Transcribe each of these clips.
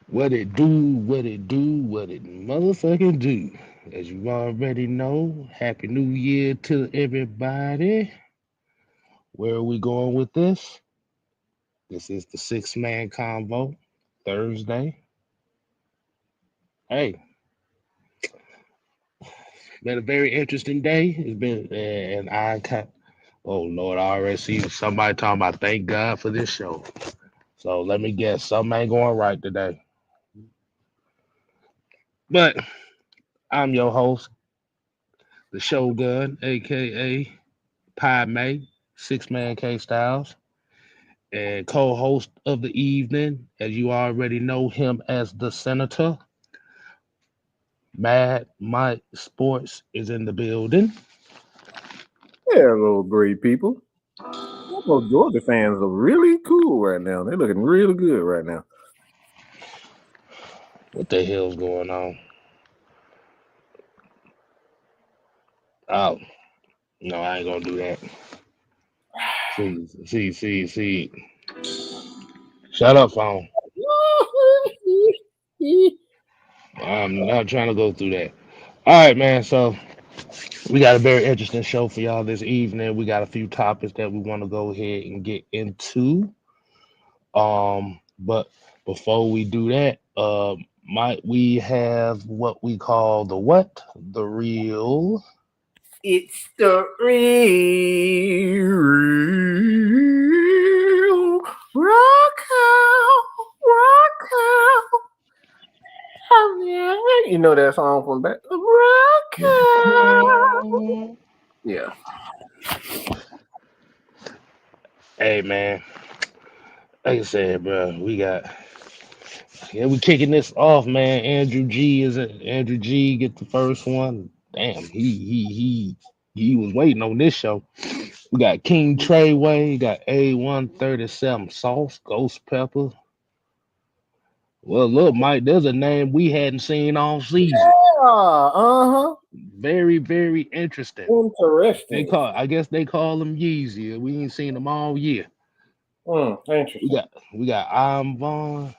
What it do, what it do, what it motherfucking do. As you already know, Happy New Year to everybody. Where are we going with this? This is the six-man convo, Thursday. Hey, been a very interesting day. It's been, and oh Lord, I already see somebody talking about thank God for this show. So let me guess, something ain't going right today. But I'm your host, the Shogun, aka Pie May, Six Man K Styles, and co-host of the evening, as you already know him as the Senator. Mad Mike Sports is in the building. Hello, great people. Those Georgia fans are really cool right now. They're looking really good right now. What the hell's going on? Oh, no, I ain't gonna do that. See. Shut up, phone. I'm not trying to go through that. All right, man. So we got a very interesting show for y'all this evening. We got a few topics that we want to go ahead and get into. But before we do that, might we have what we call the what? The real. It's the real rock out. You know that song from back? Rock out. Yeah. Hey, man. Like I said, bro, we kicking this off, man. Andrew G get the first one. Damn, he was waiting on this show. We got King Treyway, we got A137 Sauce, Ghost Pepper. Well, look, Mike, there's a name we hadn't seen all season. Uh-huh. Very, very interesting. Interesting. I guess they call him Yeezy. We ain't seen him all year. Interesting. We got I'm Vaughn.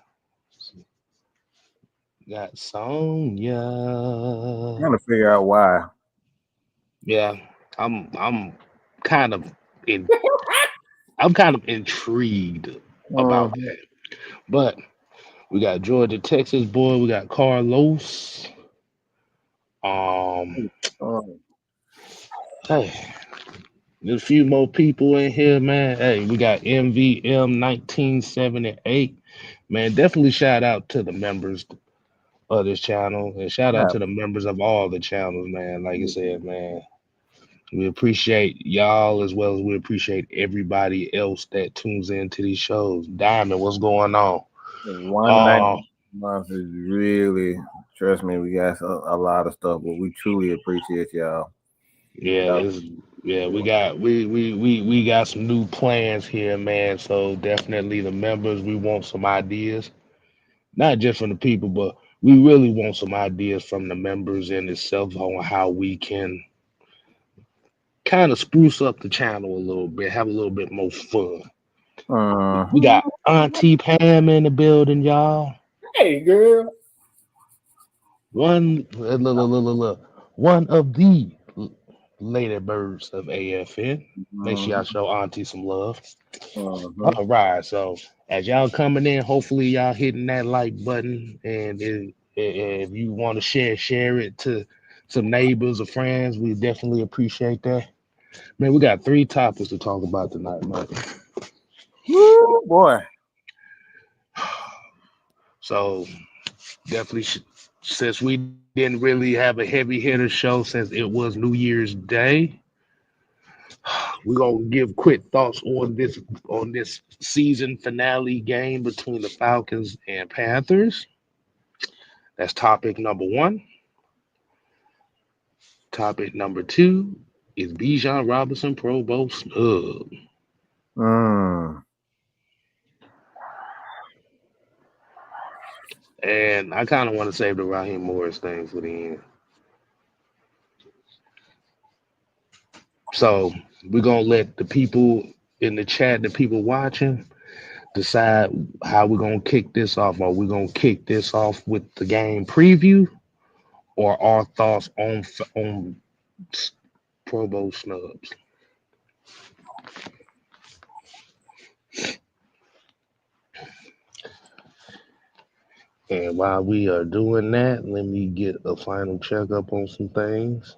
Got Sonya. I'm trying to figure out why. Yeah, I'm kind of in. I'm kind of intrigued about that. But we got Georgia, Texas boy. We got Carlos. Um, Um, hey, there's a few more people in here, man. Hey, we got MVM 1978. Man, definitely shout out to the members of this channel and shout out to the members of all the channels, man. Like I said, man, we appreciate y'all as well as we appreciate everybody else that tunes into these shows. Diamond, what's going on? 190 months is really, trust me, we got a lot of stuff, but we truly appreciate y'all. Yeah, we got some new plans here, man. So definitely the members, we want some ideas, not just from the people, but we really want some ideas from the members in itself on how we can kind of spruce up the channel a little bit, have a little bit more fun. We got Auntie Pam in the building, y'all. Hey, girl. One of the lady birds of AFN. Make sure y'all show Auntie some love. All right, so as y'all coming in, hopefully y'all hitting that like button, and if you want to share it to some neighbors or friends. We definitely appreciate that. Man, we got 3 topics to talk about tonight, Mike. Woo, boy. So definitely, since we didn't really have a heavy hitter show since it was New Year's Day, we're gonna give quick thoughts on this season finale game between the Falcons and Panthers. That's topic number one. Topic number two is Bijan Robinson Pro Bowl snub. Mm. And I kind of want to save the Raheem Morris thing for the end. So we're gonna let the people in the chat, the people watching, decide how we're gonna kick this off. Are we gonna kick this off with the game preview or our thoughts on Pro Bowl snubs? And while we are doing that, let me get a final checkup on some things.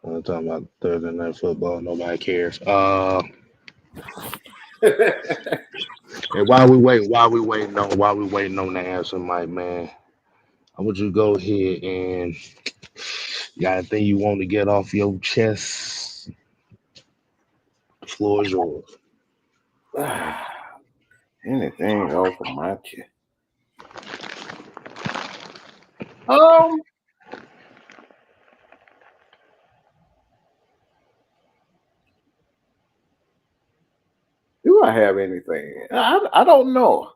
I'm talking about Thursday night football. Nobody cares. And while we waiting on the answer, Mike, man, I want you to go ahead and you got anything you want to get off your chest. The floor is yours. Anything off of my chest? Um, do I have anything? I don't know.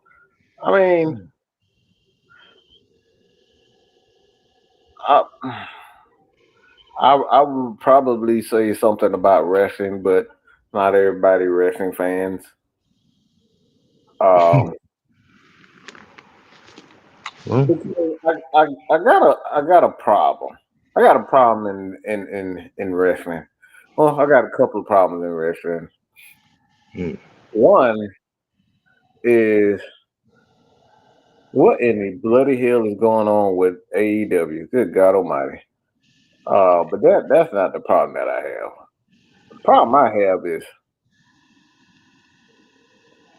I mean, I I would probably say something about wrestling, but not everybody wrestling fans. Um, Well, I got a problem. I got a problem in wrestling. Well, I got a couple of problems in wrestling. mm, One is what in the bloody hell is going on with AEW? Good God Almighty! But that's not the problem that I have. The problem I have is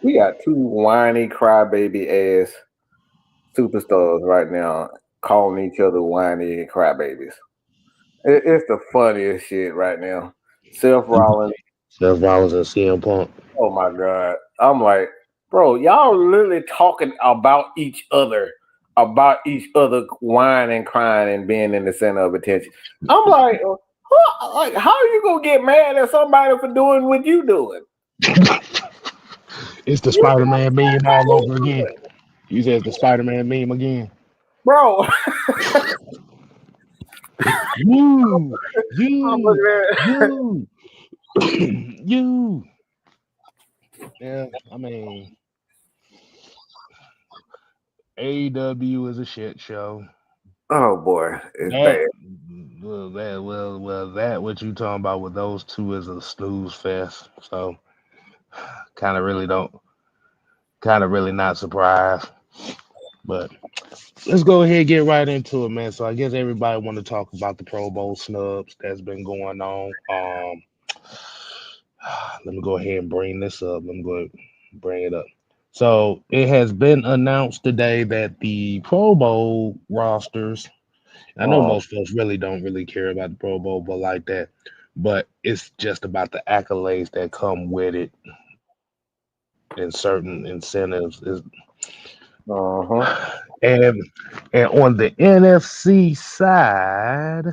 we got two whiny crybaby ass superstars right now calling each other whiny crybabies. It's the funniest shit right now. Seth Rollins. Seth Rollins and CM Punk. Oh my God. I'm like, bro, y'all literally talking about each other whining and crying and being in the center of attention. I'm like, like how are you gonna get mad at somebody for doing what you doing? It's the You Spider Man meme all over again. doing? You said it's the Spider Man meme again. Bro, You, I'm you, looking at you, you. Yeah, I mean, AEW is a shit show. oh boy, it's That, bad. that what you talking about with those two is a snooze fest. So, kind of really don't, kind of really not surprised. But let's go ahead and get right into it, man. So I guess everybody want to talk about the Pro Bowl snubs that's been going on. Let me go ahead and bring this up. Let me go ahead and bring it up. So it has been announced today that the Pro Bowl rosters. I know Oh, most folks really don't really care about the Pro Bowl, but like that. But it's just about the accolades that come with it and certain incentives. uh-huh. And and on the NFC side,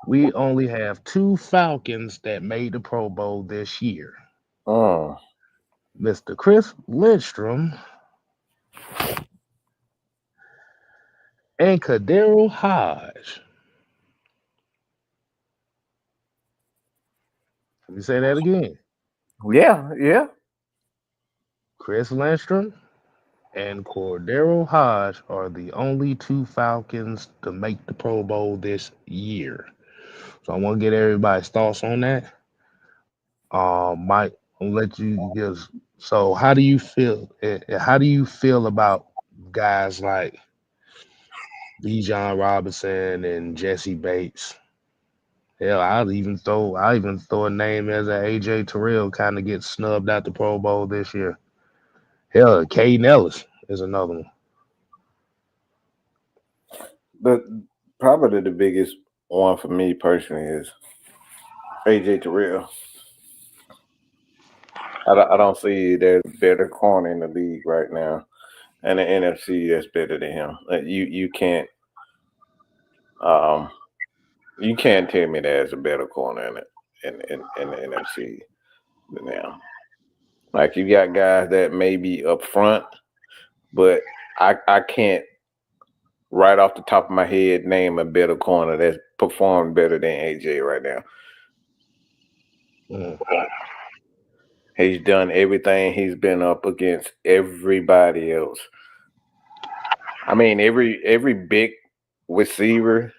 we only have two Falcons that made the Pro Bowl this year. Oh. Mr. Chris Lindstrom and Kadero Hodge. Let me say that again. Yeah, yeah. Chris Lindstrom and Cordero Hodge are the only two Falcons to make the Pro Bowl this year. So I want to get everybody's thoughts on that. Mike, I'll let you give. So how do you feel? How do you feel about guys like Bijan Robinson and Jesse Bates? Hell, I even throw a name as a AJ Terrell kind of gets snubbed out the Pro Bowl this year. Hell, Caden Ellis is another one. But probably the biggest one for me personally is AJ Terrell. I don't see there's better corner in the league right now. and the NFC that's better than him. Um you can't tell me there's a better corner in the NFC than him. Like you got guys that may be up front, but I can't right off the top of my head name a better corner that's performed better than AJ right now. Mm. He's done everything. He's been up against everybody else. I mean, every big receiver,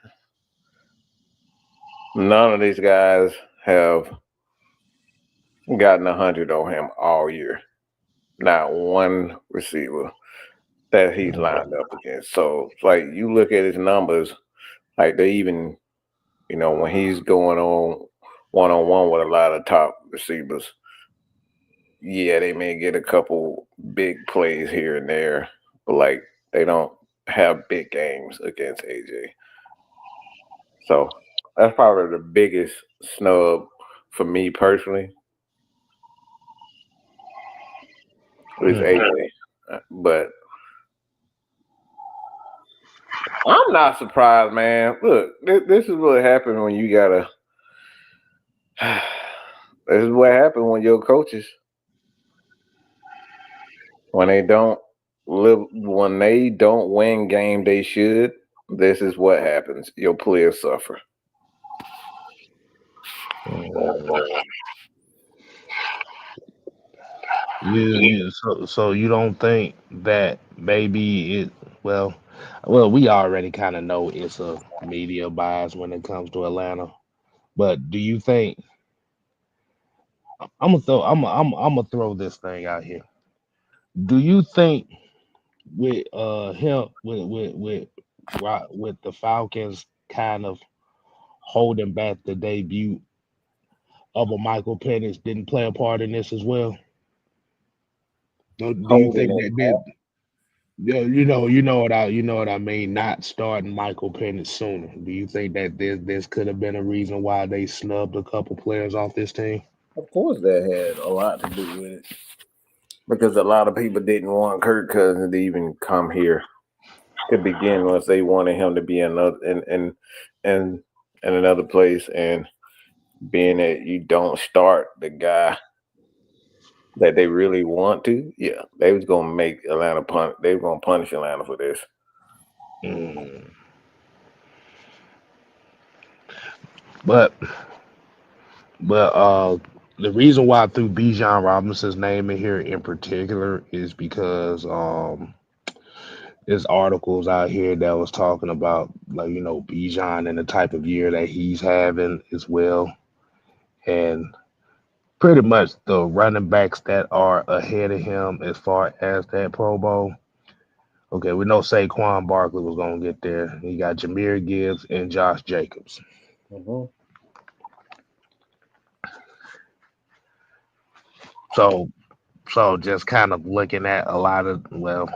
none of these guys have gotten 100 on him all year. Not one receiver that he's lined up against. So, like, you look at his numbers, like they even, when he's going on one with a lot of top receivers, yeah, they may get a couple big plays here and there, but like they don't have big games against AJ. So that's probably the biggest snub for me personally is Mm. AJ. But I'm not surprised, man. Look, this is what happens when you gotta. This is what happens when your coaches, when they don't when they don't win game they should. This is what happens. Your players suffer. Mm. So you don't think that maybe well, we already kind of know it's a media bias when it comes to Atlanta. But do you think I'm gonna throw this thing out here? Do you think with him with the Falcons kind of holding back the debut of a Michael Penix didn't play a part in this as well? Do you Holding think it that back. did? Yeah, you know what I mean. Not starting Michael Penix sooner. Do you think that this could have been a reason why they snubbed a couple players off this team? Of course, that had a lot to do with it because a lot of people didn't want Kirk Cousins to even come here to begin with. They wanted him to be in another place, and being that you don't start the guy that they really want to, yeah, they was gonna make Atlanta They were gonna punish Atlanta for this. Mm. But but the reason why I threw Bijan Robinson's name in here in particular is because there's articles out here that was talking about like Bijan and the type of year that he's having as well, and pretty much the running backs that are ahead of him as far as that Pro Bowl. Okay, we know Saquon Barkley was gonna get there. You got Jameer Gibbs and Josh Jacobs. Mm-hmm. So just kind of looking at a lot of a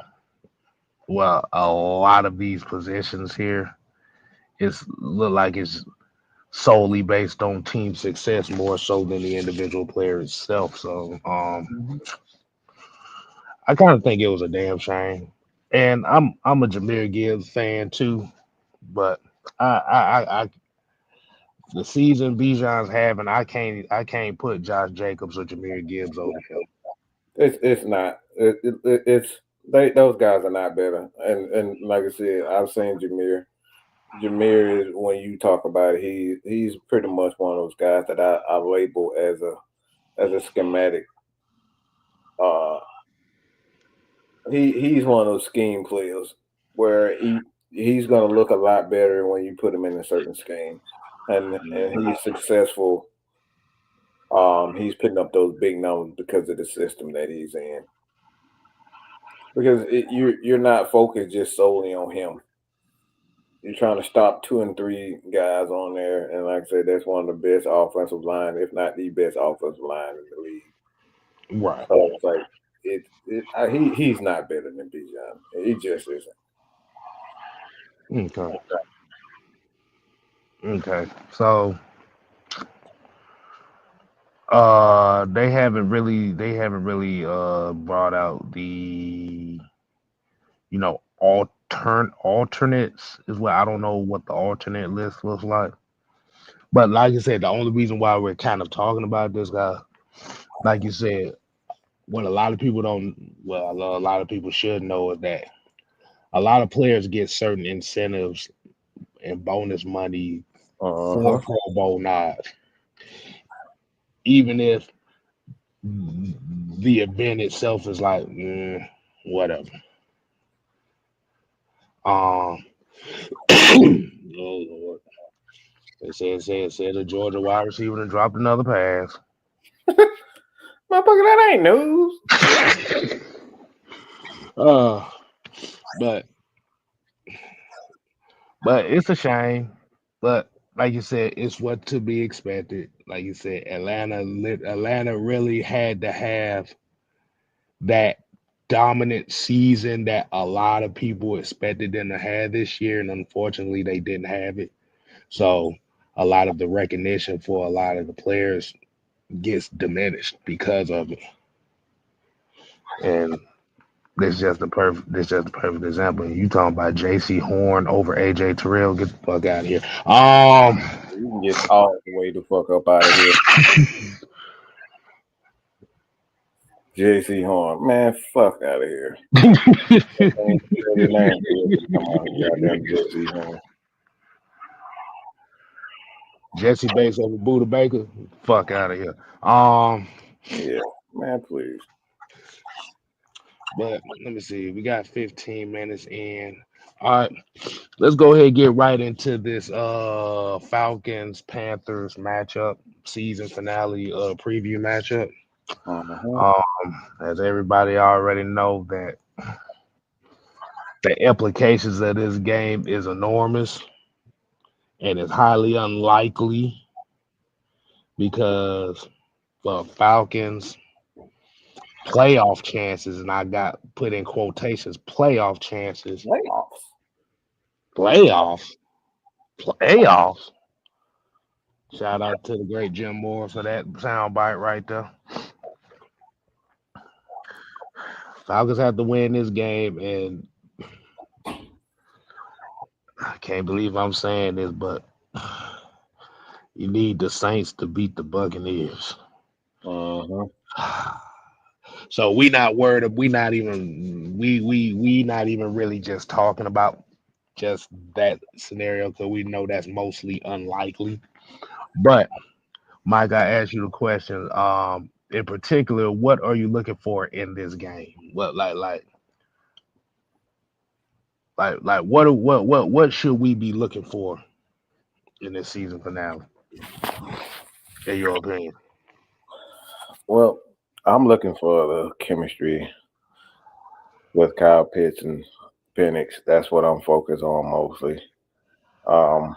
lot of these positions here, it's look like it's solely based on team success more so than the individual player itself. So Mm-hmm. I kind of think it was a damn shame. And I'm a Jameer Gibbs fan too, but I the season Bijan's having, I can't put Josh Jacobs or Jameer Gibbs over him. It's not. It's those guys are not better. And like I said, I've seen Jameer. Jameer is when you talk about it, he's pretty much one of those guys that I label as a schematic. Uh, he's one of those scheme players where he's gonna look a lot better when you put him in a certain scheme, and he's successful. He's putting up those big numbers because of the system that he's in. Because you're not focused just solely on him. You're trying to stop two and three guys on there, and like I said, that's one of the best offensive line, if not the best offensive line in the league. Right. So it's like he's not better than Bijan. He just isn't. Okay. Okay. So they haven't really brought out the alternates is what I don't know what the alternate list looks like. But like I said, the only reason why we're kind of talking about this guy, like you said, what a lot of people don't, well, a lot of people should know is that a lot of players get certain incentives and bonus money for Uh-huh. Pro Bowl nods, even if the event itself is like whatever. Um, oh Lord, they said the Georgia wide receiver and dropped another pass. Motherfucker, that ain't news. uh, but it's a shame. But like you said, it's what to be expected. Like you said, Atlanta really had to have that dominant season that a lot of people expected them to have this year, and unfortunately, they didn't have it. So a lot of the recognition for a lot of the players gets diminished because of it. And this just the perfect example. You talking about J.C. Horn over A.J. Terrell? Get the fuck out of here. You can get all the way the fuck up out of here. JC Horn. Man, fuck out of here. Ain't 39 years to come on, goddamn JC Horn. Jesse Bates over Buda Baker? Fuck out of here. Um, Yeah, man, please. but let me see. We got 15 minutes in. All right, let's go ahead and get right into this Falcons Panthers matchup, season finale preview matchup. Uh-huh. As everybody already know that the implications of this game is enormous and it's highly unlikely because the Falcons playoff chances, and I got put in quotations playoff chances, Playoffs. playoffs, playoffs. Shout out to the great Jim Moore for that sound bite right there. Falcons have to win this game, and I can't believe I'm saying this, but you need the Saints to beat the Buccaneers. Uh-huh. So we not worried. We not even we not even really just talking about just that scenario because we know that's mostly unlikely. But Mike, I asked you the question. In particular, what are you looking for in this game? What what should we be looking for in this season finale? In your opinion? Well, I'm looking for the chemistry with Kyle Pitts and Penix. That's what I'm focused on mostly. Um,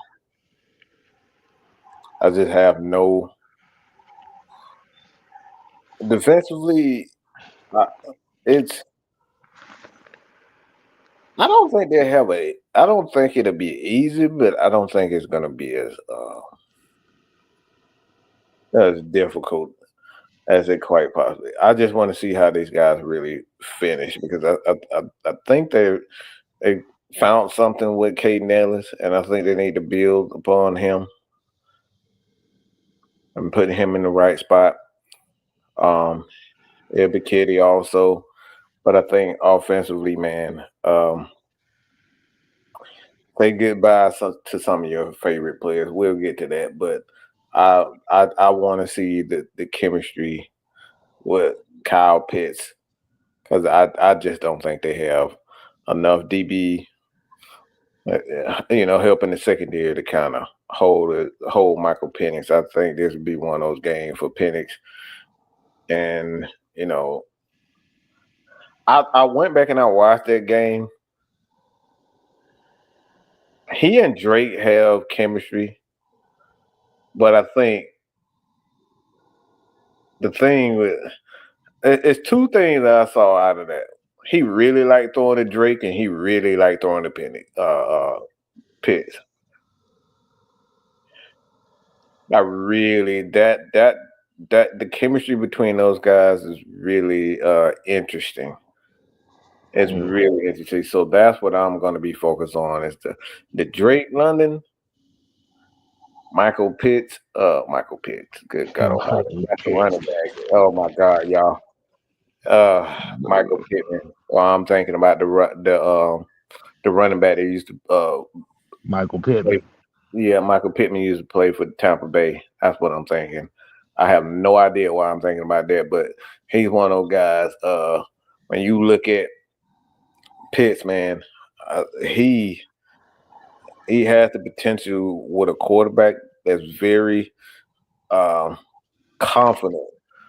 I just have no defensively. Uh, it's I don't think they have a. I don't think it'll be easy, but I don't think it's gonna be as difficult as it quite possibly. I just want to see how these guys really finish because I think they found something with Caden Ellis, and I think they need to build upon him and put him in the right spot. Um, Every kitty also, but I think offensively, man, say goodbye to some of your favorite players. We'll get to that, but I want to see the chemistry with Kyle Pitts because I just don't think they have enough DB, helping the secondary to kind of hold Michael Penix. I think this would be one of those games for Penix, and you know, I went back and I watched that game. He and Drake have chemistry, but I think the thing with it's two things that I saw out of that. He really liked throwing to Drake, and he really liked throwing to Pitts. I really that the chemistry between those guys is really interesting, It's really interesting. So that's what I'm going to be focused on is the Drake London, Michael Pitts. Good God Almighty, that's the running back. Oh my God, y'all. Michael Pittman. Well, I'm thinking about the running back that used to Michael play. Pittman. Yeah, Michael Pittman used to play for Tampa Bay. That's what I'm thinking. I have no idea why I'm thinking about that, but he's one of those guys. When you look at Pitts, man, he has the potential with a quarterback that's very um, confident.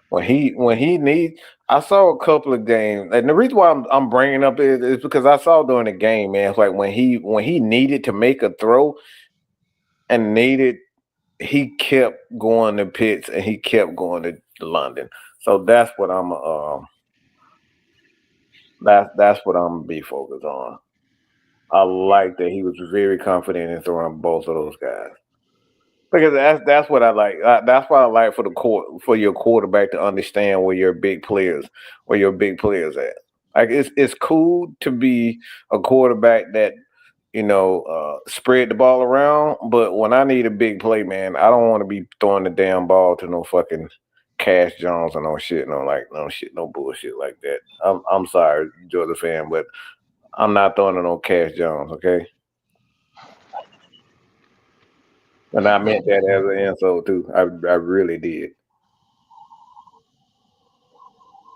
When he needs, I saw a couple of games, and the reason why I'm bringing up is because I saw during the game, man. It's like when he needed to make a throw and needed, he kept going to Pitts and he kept going to London. So that's what I'm gonna be focused on. I like that he was very confident in throwing both of those guys. Because that's what I like. That's what I like for the court for your quarterback to understand where your big players at. Like it's cool to be a quarterback that spread the ball around. But when I need a big play, man, I don't want to be throwing the damn ball to no fucking Cash Jones or no shit, no shit, no bullshit like that. I'm sorry, Georgia fan, but I'm not throwing it on Cash Jones, okay? And I meant that as an insult too. I really did.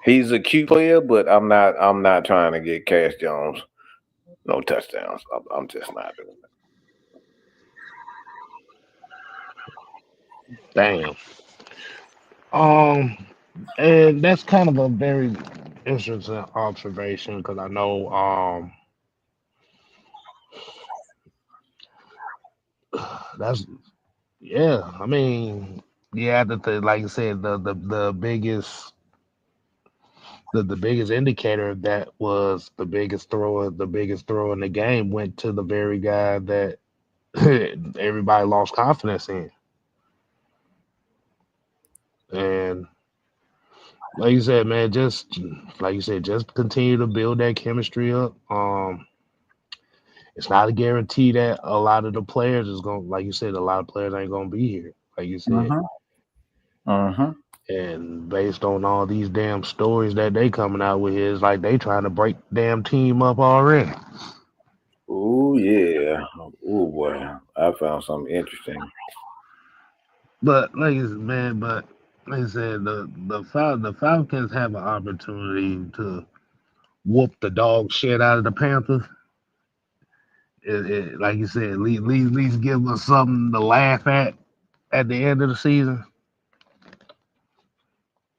He's a cute player, but I'm not trying to get Cash Jones no touchdowns. I'm just not doing Damn. Um, and that's kind of a very interesting observation because I know that's yeah. I mean, yeah, like you said, the biggest indicator of that was the biggest thrower in the game went to the very guy that everybody lost confidence in. And like you said, man, just like you said, just continue to build that chemistry up. It's not a guarantee that a lot of the players is going, like you said, a lot of players ain't gonna be here, like you it. said. Uh-huh. And based on all these damn stories that they coming out with, is like they trying to break the damn team up already. Oh yeah. Oh boy. I found something interesting. But like I said, the Falcons have an opportunity to whoop the dog shit out of the Panthers. Like you said, at least give us something to laugh at the end of the season.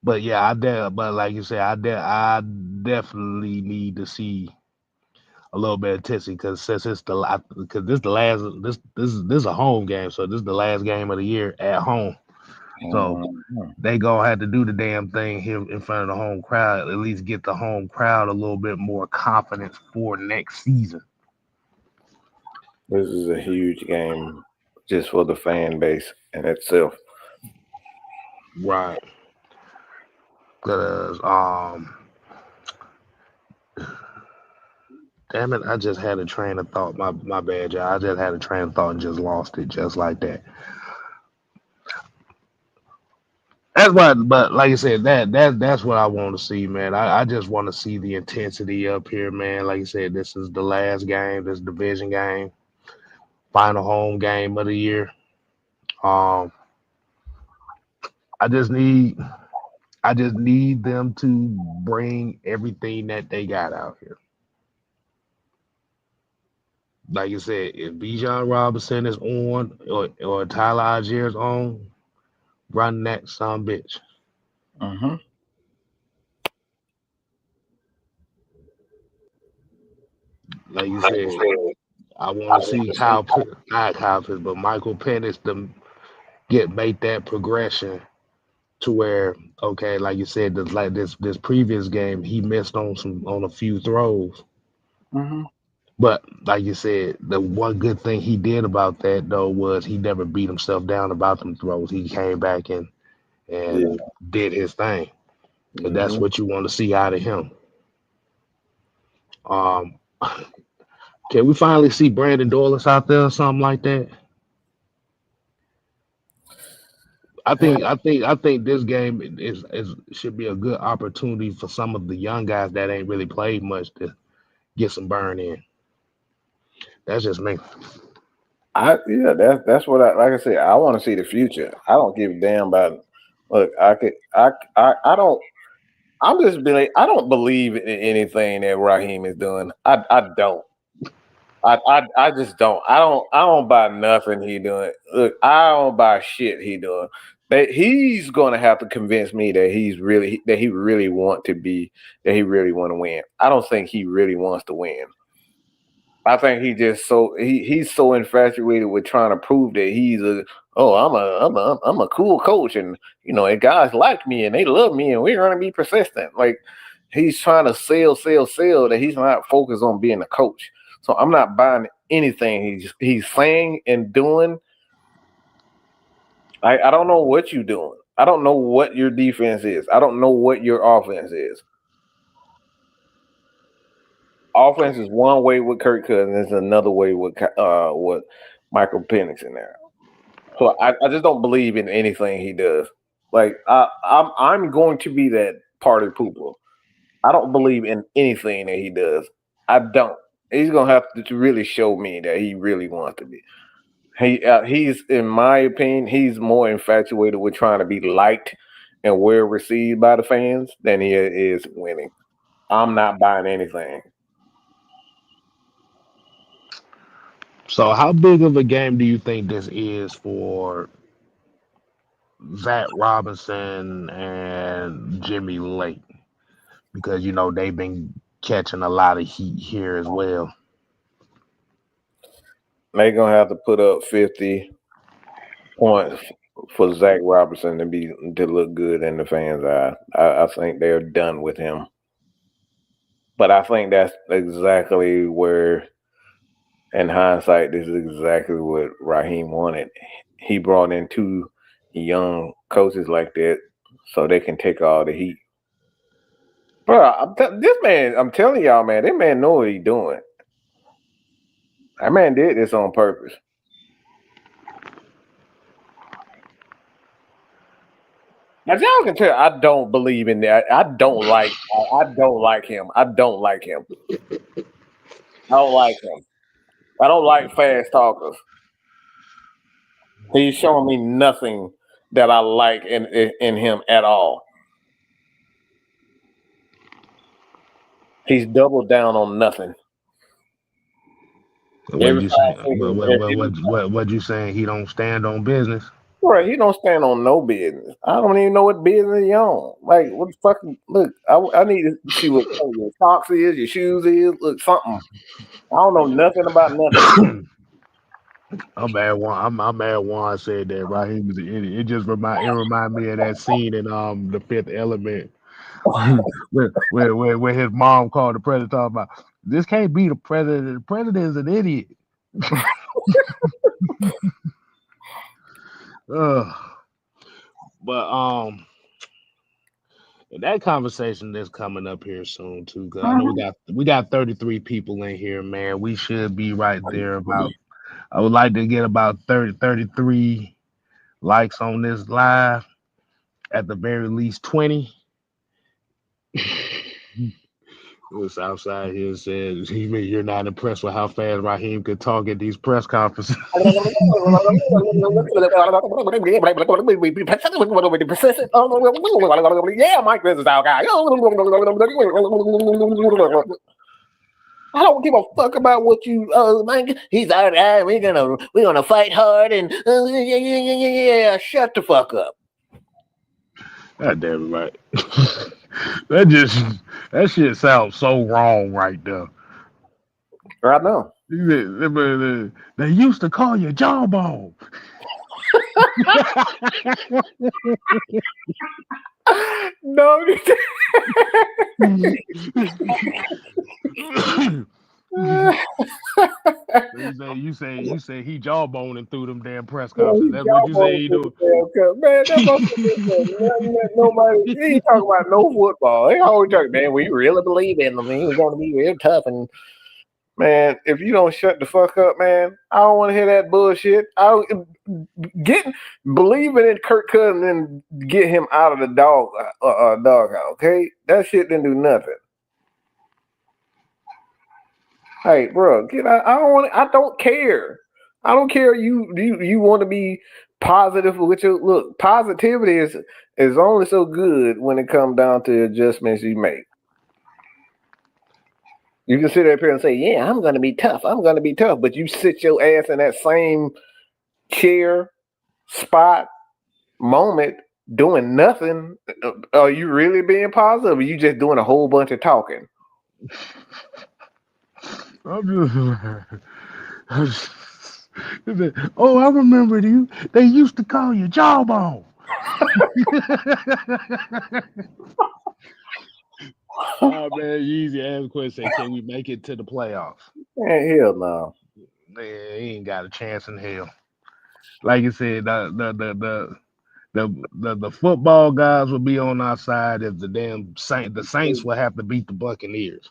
But yeah, but like you said, I definitely need to see a little bit of Tissy because since because this the last this is a home game, so this is the last game of the year at home. So Mhm. they gonna have to do the damn thing here in front of the home crowd. At least get the home crowd a little bit more confidence for next season. This is a huge game just for the fan base in itself. Right. Cause damn it, I just had a train of thought. My bad, y'all. I just had a train of thought and just lost it just like that. That's what, but like I said, that's what I want to see, man. I just want to see the intensity up here, man. Like I said, this is the last game, this division game, final home game of the year. Um, I just need I just need them to bring everything that they got out here. Like I said, if Bijan Robinson is on or Tyler Algier is on, run that some bitch. Uh-huh. Like you said, I want to see not Kyle Pitts, but Michael Penix to get make that progression to where okay, like you said, this previous game he missed on a few throws. Uh-huh. But like you said, the one good thing he did about that though was he never beat himself down about them throws. He came back and Yeah. did his thing. And that's Mm-hmm. what you want to see out of him. Um, can we finally see Brandon Douglas out there or something like that? I think this game is should be a good opportunity for some of the young guys that ain't really played much to get some burn in. That's just me. That's what I like. I said, I want to see the future. I don't give a damn about. Look, I don't. I'm just being. I don't believe in anything that Raheem is doing. I don't. I just don't. I don't buy nothing he doing. Look, I don't buy shit he doing. He's gonna have to convince me that he really want to be that he really want to win. I don't think he really wants to win. I think he's so infatuated with trying to prove that he's a oh I'm a cool coach and and guys like me and they love me and we're gonna be persistent. Like he's trying to sell that he's not focused on being a coach. So I'm not buying anything he's saying and doing. I don't know what you're doing. I don't know what your defense is. I don't know what your offense is. Offense is one way with Kirk Cousins, it's another way with Michael Penix in there. So I just don't believe in anything he does. Like I'm going to be that party pooper. I don't believe in anything that he does. I don't. He's gonna have to really show me that he really wants to be. He's in my opinion, he's more infatuated with trying to be liked and well received by the fans than he is winning. I'm not buying anything. So, how big of a game do you think this is for Zach Robinson and Jimmy Lake? Because they've been catching a lot of heat here as well. They're gonna have to put up 50 points for Zach Robinson to look good in the fans' eye. I think they're done with him. But I think that's exactly where, in hindsight, this is exactly what Raheem wanted. He brought in two young coaches like that so they can take all the heat. Bro, this man, I'm telling y'all, man, this man know what he's doing. That man did this on purpose. As y'all can tell, I don't believe in that. I don't like. I don't like him. I don't like him. I don't like him. I don't like fast talkers. He's showing me nothing that I like in him at all. He's doubled down on nothing. What Every you time, saying? What you saying? He don't stand on business. right? He don't stand on no business. I don't even know what business he on. Like what the fuck? Look, I need to see what color your socks is, your shoes is. Look, something. I don't know nothing about nothing. I'm mad. Juan said that Raheem is an idiot. It remind me of that scene in the Fifth Element where his mom called the president talking about this can't be the president. The president is an idiot. Ugh. But that conversation that's coming up here soon too, because I know we got 33 people in here, man. We should be right there about. I would like to get about 33 likes on this live, at the very least 20. What's outside here says you're not impressed with how fast Raheem could talk at these press conferences. Yeah, Mike, this is our guy. I don't give a fuck about what you man. He's our guy. We're gonna fight hard and yeah. Shut the fuck up. God damn it, right? that just that shit sounds so wrong right there. Right now. They used to call you jawbone. No. You say he jawboning through them damn press Yeah, conferences. he That's what you say jawbone he to doing. the damn cup. Man, that motherfucker said nothing that nobody. He ain't talking about no football. They always talk, man, we really believe in him. He's going to be real tough. And, man, if you don't shut the fuck up, man, I don't want to hear that bullshit. Get believing in Kirk Cousins and get him out of the doghouse, okay? That shit didn't do nothing. Hey, bro, get out. I don't want. I don't care. I don't care. You want to be positive with your look. Positivity is only so good when it comes down to adjustments you make. You can sit up here and say, "Yeah, I'm going to be tough. I'm going to be tough," but you sit your ass in that same chair, spot, moment, doing nothing. Are you really being positive? Or are you just doing a whole bunch of talking? I'm just, oh, I remember you. They used to call you Jawbone. Oh man, easy ask question. Say, can we make it to the playoffs? Man, hell no. Man, he ain't got a chance in hell. Like you said, the football guys will be on our side if the Saints will have to beat the Buccaneers.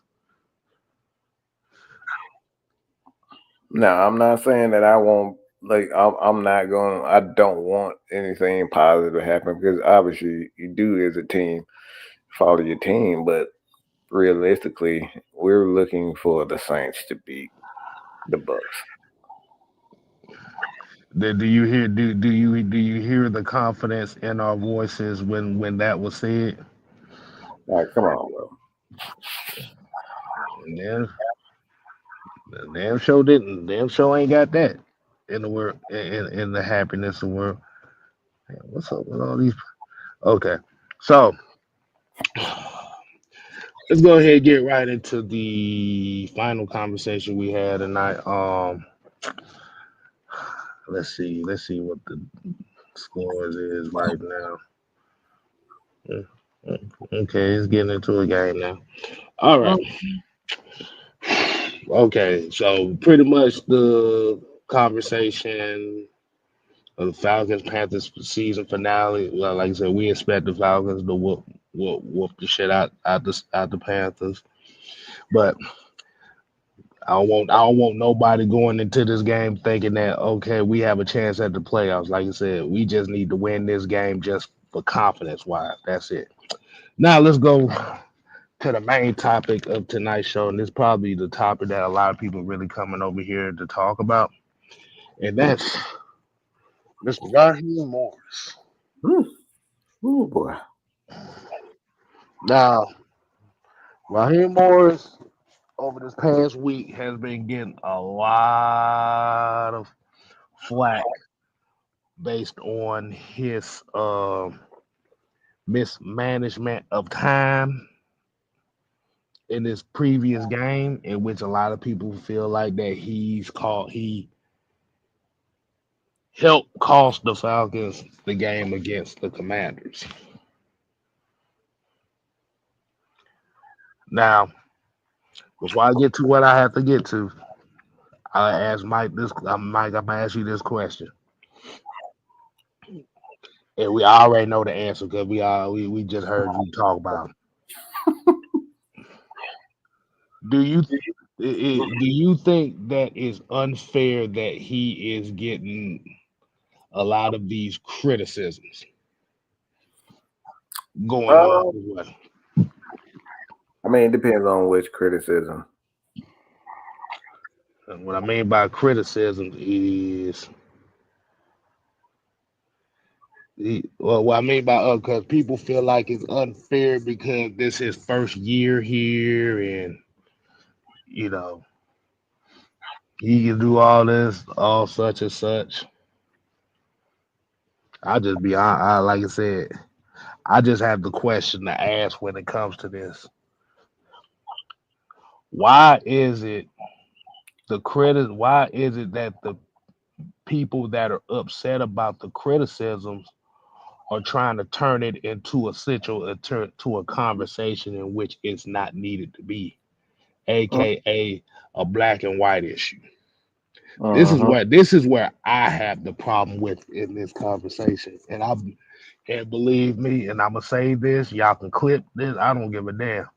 No, I'm not saying that I won't. Like, I'm not going. I don't want anything positive to happen because obviously you do as a team follow your team, but realistically, we're looking for the Saints to beat the Bucks. Do you hear the confidence in our voices when that was said? Like, come on, bro. And then the damn show didn't. Damn show ain't got that in the world in the happiness of the world. Man, what's up with all these? Okay, so let's go ahead and get right into the final conversation we had tonight. Let's see what the scores is right now. Mm, Okay, it's getting into a game now. All right. Okay, so pretty much the conversation of the Falcons Panthers season finale. Well, like I said, we expect the Falcons to whoop the shit out the Panthers, but I don't want nobody going into this game thinking that okay, we have a chance at the playoffs. Like I said, we just need to win this game just for confidence wise. That's it. Now let's go to the main topic of tonight's show, and this is probably the topic that a lot of people really coming over here to talk about, and that's Mr. Raheem Morris. Oh boy. Now, Raheem Morris over this past week has been getting a lot of flack based on his mismanagement of time in this previous game, in which a lot of people feel like that he helped cost the Falcons the game against the Commanders. Now, before I get to what I have to get to, I ask Mike this. Mike, I'm gonna ask you this question, and we already know the answer because we just heard you talk about it. Do you do you think that is unfair that he is getting a lot of these criticisms going along Uh, his way? I mean, it depends on which criticism. And what I mean by criticism is, well, what I mean by because people feel like it's unfair because this is his first year here, and you know he can do all this, all such and such. I like I said, I just have the question to ask when it comes to this. Why is it why is it that the people that are upset about the criticisms are trying to turn it into a conversation in which it's not needed to be? aka a black and white issue. This is Uh-huh. where I have the problem with in this conversation. And believe me, and I'm gonna say this, y'all can clip this. I don't give a damn.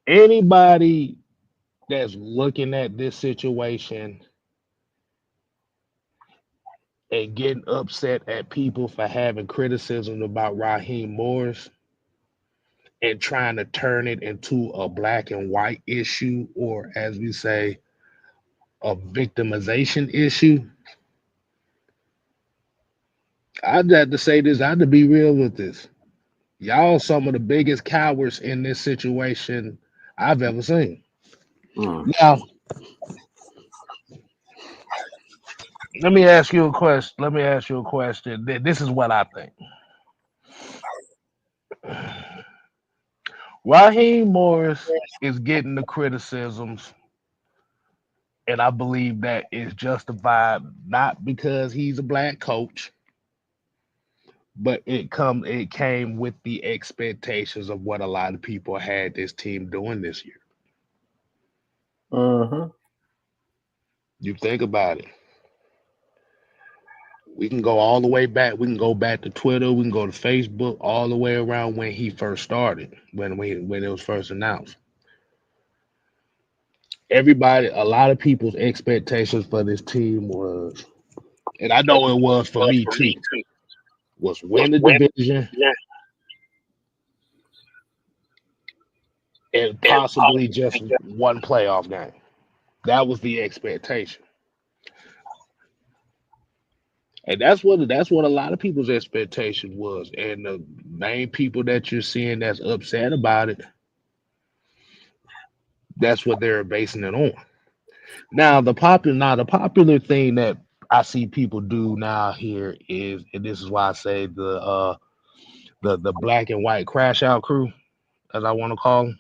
Anybody that's looking at this situation and getting upset at people for having criticism about Raheem Morris and trying to turn it into a black and white issue, or as we say, a victimization issue. I'd have to say this, I have to be real with this. Y'all some of the biggest cowards in this situation I've ever seen. Mm. Now, let me ask you a question. Let me ask you a question. This is what I think. Raheem Morris is getting the criticisms, and I believe that is justified not because he's a black coach, but it came with the expectations of what a lot of people had this team doing this year. Uh-huh. You think about it. We can go all the way back. We can go back to Twitter. We can go to Facebook, all the way around when he first started, when it was first announced. Everybody, a lot of people's expectations for this team was, and I know it was for me too, was win the division and possibly just one playoff game. That was the expectation. And that's what a lot of people's expectation was. And the main people that you're seeing that's upset about it, that's what they're basing it on. Now the popular thing that I see people do now here is, and this is why I say the black and white crash out crew, as I want to call them,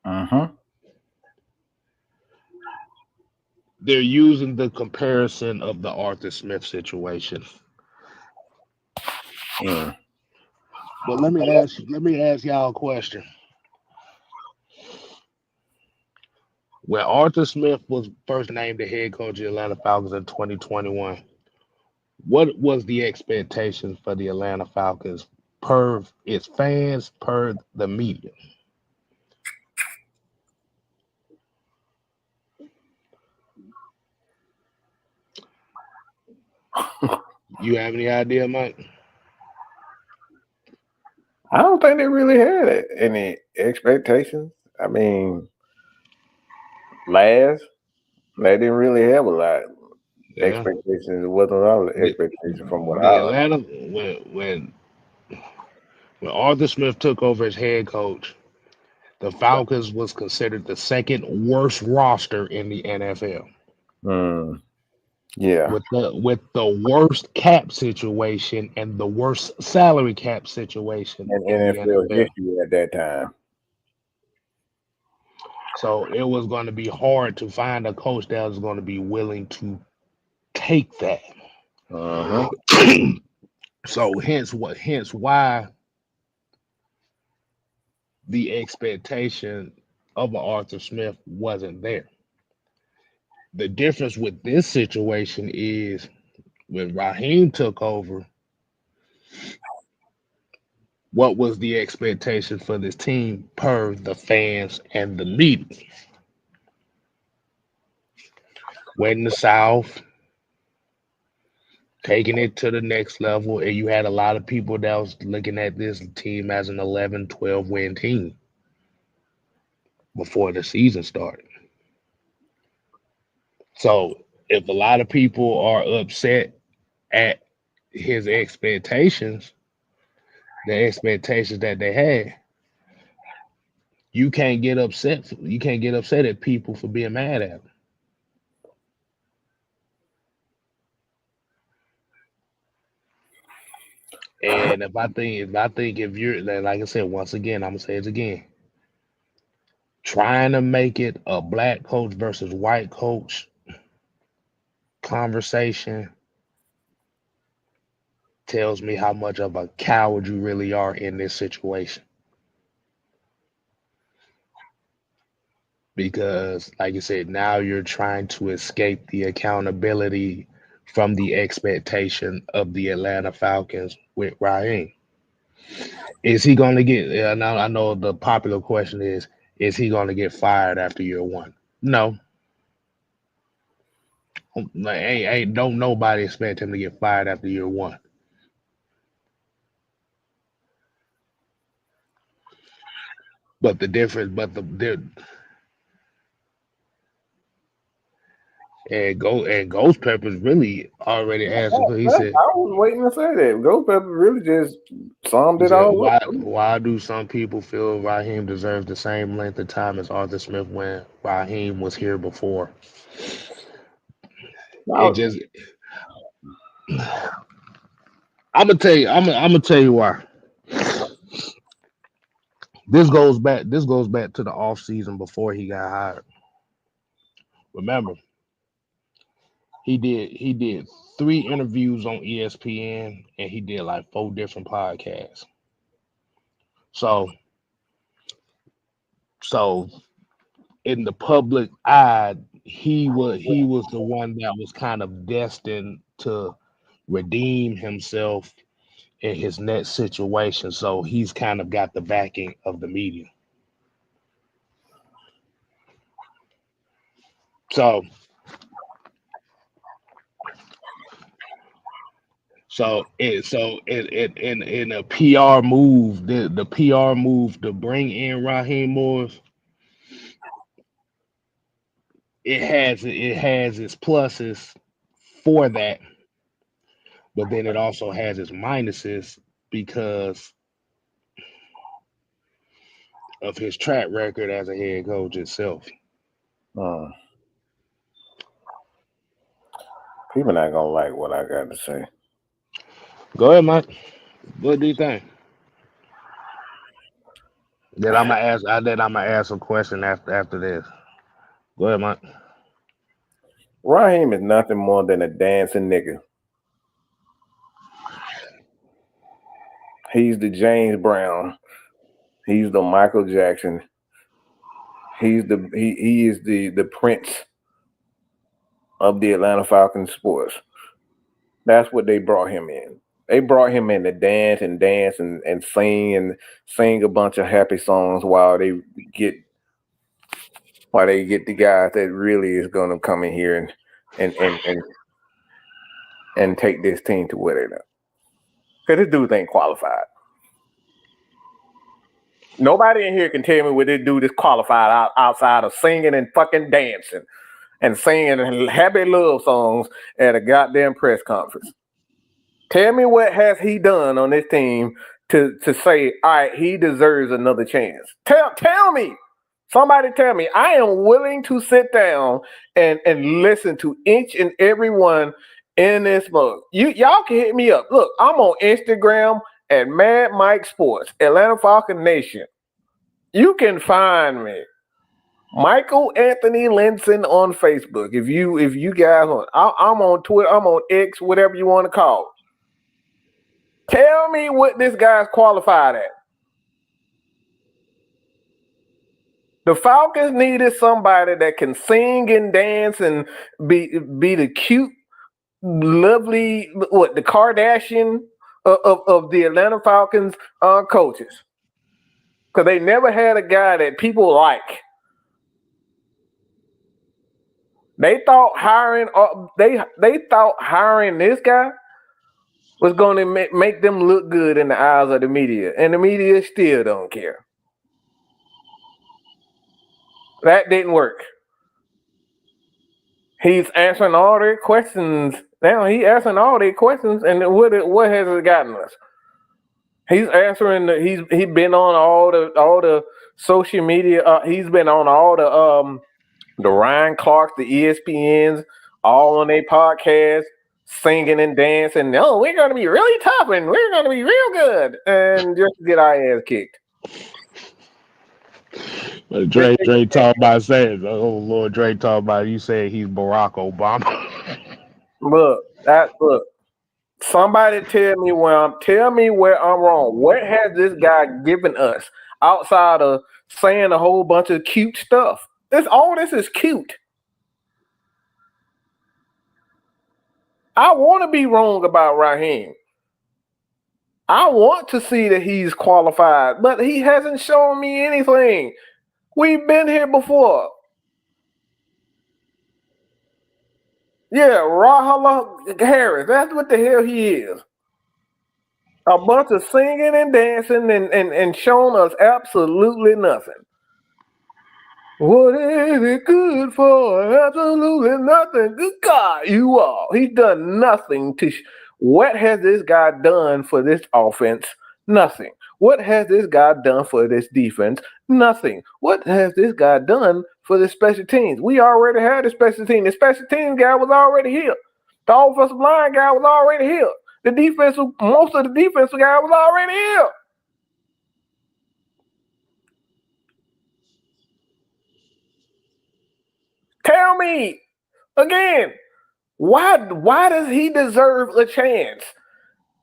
Uh-huh. they're using the comparison of the Arthur Smith situation. Mm. But let me ask y'all a question. When Arthur Smith was first named the head coach of the Atlanta Falcons in 2021, what was the expectations for the Atlanta Falcons per its fans, per the media? You have any idea, Mike? I don't think they really had any expectations. I mean, last they didn't really have a lot of Yeah. expectations. It wasn't a lot of The, expectations from what the I Atlanta when Arthur Smith took over as head coach, the Falcons was considered the second worst roster in the NFL. mm, yeah. With the worst cap situation and the worst salary cap situation And in the NFL NFL. history at that time. So it was going to be hard to find a coach that was going to be willing to take that. Uh-huh. So hence why the expectation of a Arthur Smith wasn't there. The difference with this situation is when Raheem took over, what was the expectation for this team per the fans and the media? Went in the South, taking it to the next level, and you had a lot of people that was looking at this team as an 11, 12 win team before the season started. So if a lot of people are upset at his expectations, the expectations that they had, you can't get upset at people for being mad at them. And if I think if you're like I said, once again, I'm gonna say it again, trying to make it a black coach versus white coach conversation tells me how much of a coward you really are in this situation. because, like you said, now you're trying to escape the accountability from the expectation of the Atlanta Falcons with Raheem. Is he going to get? I know the popular question is he going to get fired after year one? No, like, don't nobody expect him to get fired after year one. But the difference, and Ghost Peppers really already answered. He said, I was waiting to say that. Ghost Pepper really just summed he it said, all up. why do some people feel Raheem deserves the same length of time as Arthur Smith when Raheem was here before? It Now, just, I'm gonna tell you why. This goes back to the off season before he got hired. Remember, he did 3 interviews on ESPN and he did like 4 different podcasts. So so in the public eye, he was the one that was kind of destined to redeem himself in his next situation. So he's kind of got the backing of the media. So in a PR move, the PR move to bring in Raheem Morris, it has its pluses for that, but then it also has its minuses because of his track record as a head coach itself. uh, people not gonna like what I got to say. Go ahead, Mike. What do you think? Then I'm gonna ask a question after this. Go ahead, Mike. Raheem is nothing more than a dancing nigga. He's the James Brown. He's the Michael Jackson. He is the prince of the Atlanta Falcons sports. That's what they brought him in. They brought him in to dance and sing a bunch of happy songs get while they get the guys that really is gonna come in here and and and, and take this team to where they're at. Because this dude ain't qualified. Nobody in here can tell me what this dude is qualified outside of singing and fucking dancing and singing happy love songs at a goddamn press conference. Tell me what has he done on this team to say, all right, he deserves another chance. Tell me. Somebody tell me. I am willing to sit down and listen to each and every one in this mug. Y'all can hit me up. Look, I'm on Instagram at Mad Mike Sports, Atlanta Falcon Nation. You can find me. Michael Anthony Linson on Facebook. If you guys want, I'm on Twitter, I'm on X, whatever you want to call it. Tell me what this guy's qualified at. The Falcons needed somebody that can sing and dance and be the cute, lovely, the Kardashian of the Atlanta Falcons coaches. Because they never had a guy that people like. They thought hiring this guy was going to make them look good in the eyes of the media, and the media still don't care. That didn't work. He's answering all their questions. Now he's answering all their questions, and what has it gotten us? He's answering. He's been on all the social media. He's been on all the Ryan Clarks, the ESPNs, all on their podcasts, singing and dancing. No, we're going to be really tough and we're going to be real good, and just get our ass kicked. Dre talking about saying, "Oh Lord, Dre talking about you saying he's Barack Obama." Look. Somebody tell me where I'm wrong. What has this guy given us outside of saying a whole bunch of cute stuff? This is cute. I want to be wrong about Raheem. I want to see that he's qualified, but he hasn't shown me anything. We've been here before. Yeah, Rahala Harris. That's what the hell he is. A bunch of singing and dancing and showing us absolutely nothing. What is it good for? Absolutely nothing. Good God, you all. He's done nothing to. What has this guy done for this offense? Nothing. What has this guy done for this defense? Nothing. What has this guy done for the special teams? We already had a special team. The special teams guy was already here. The offensive line guy was already here. Most of the defensive guy was already here. Tell me again, why does he deserve a chance?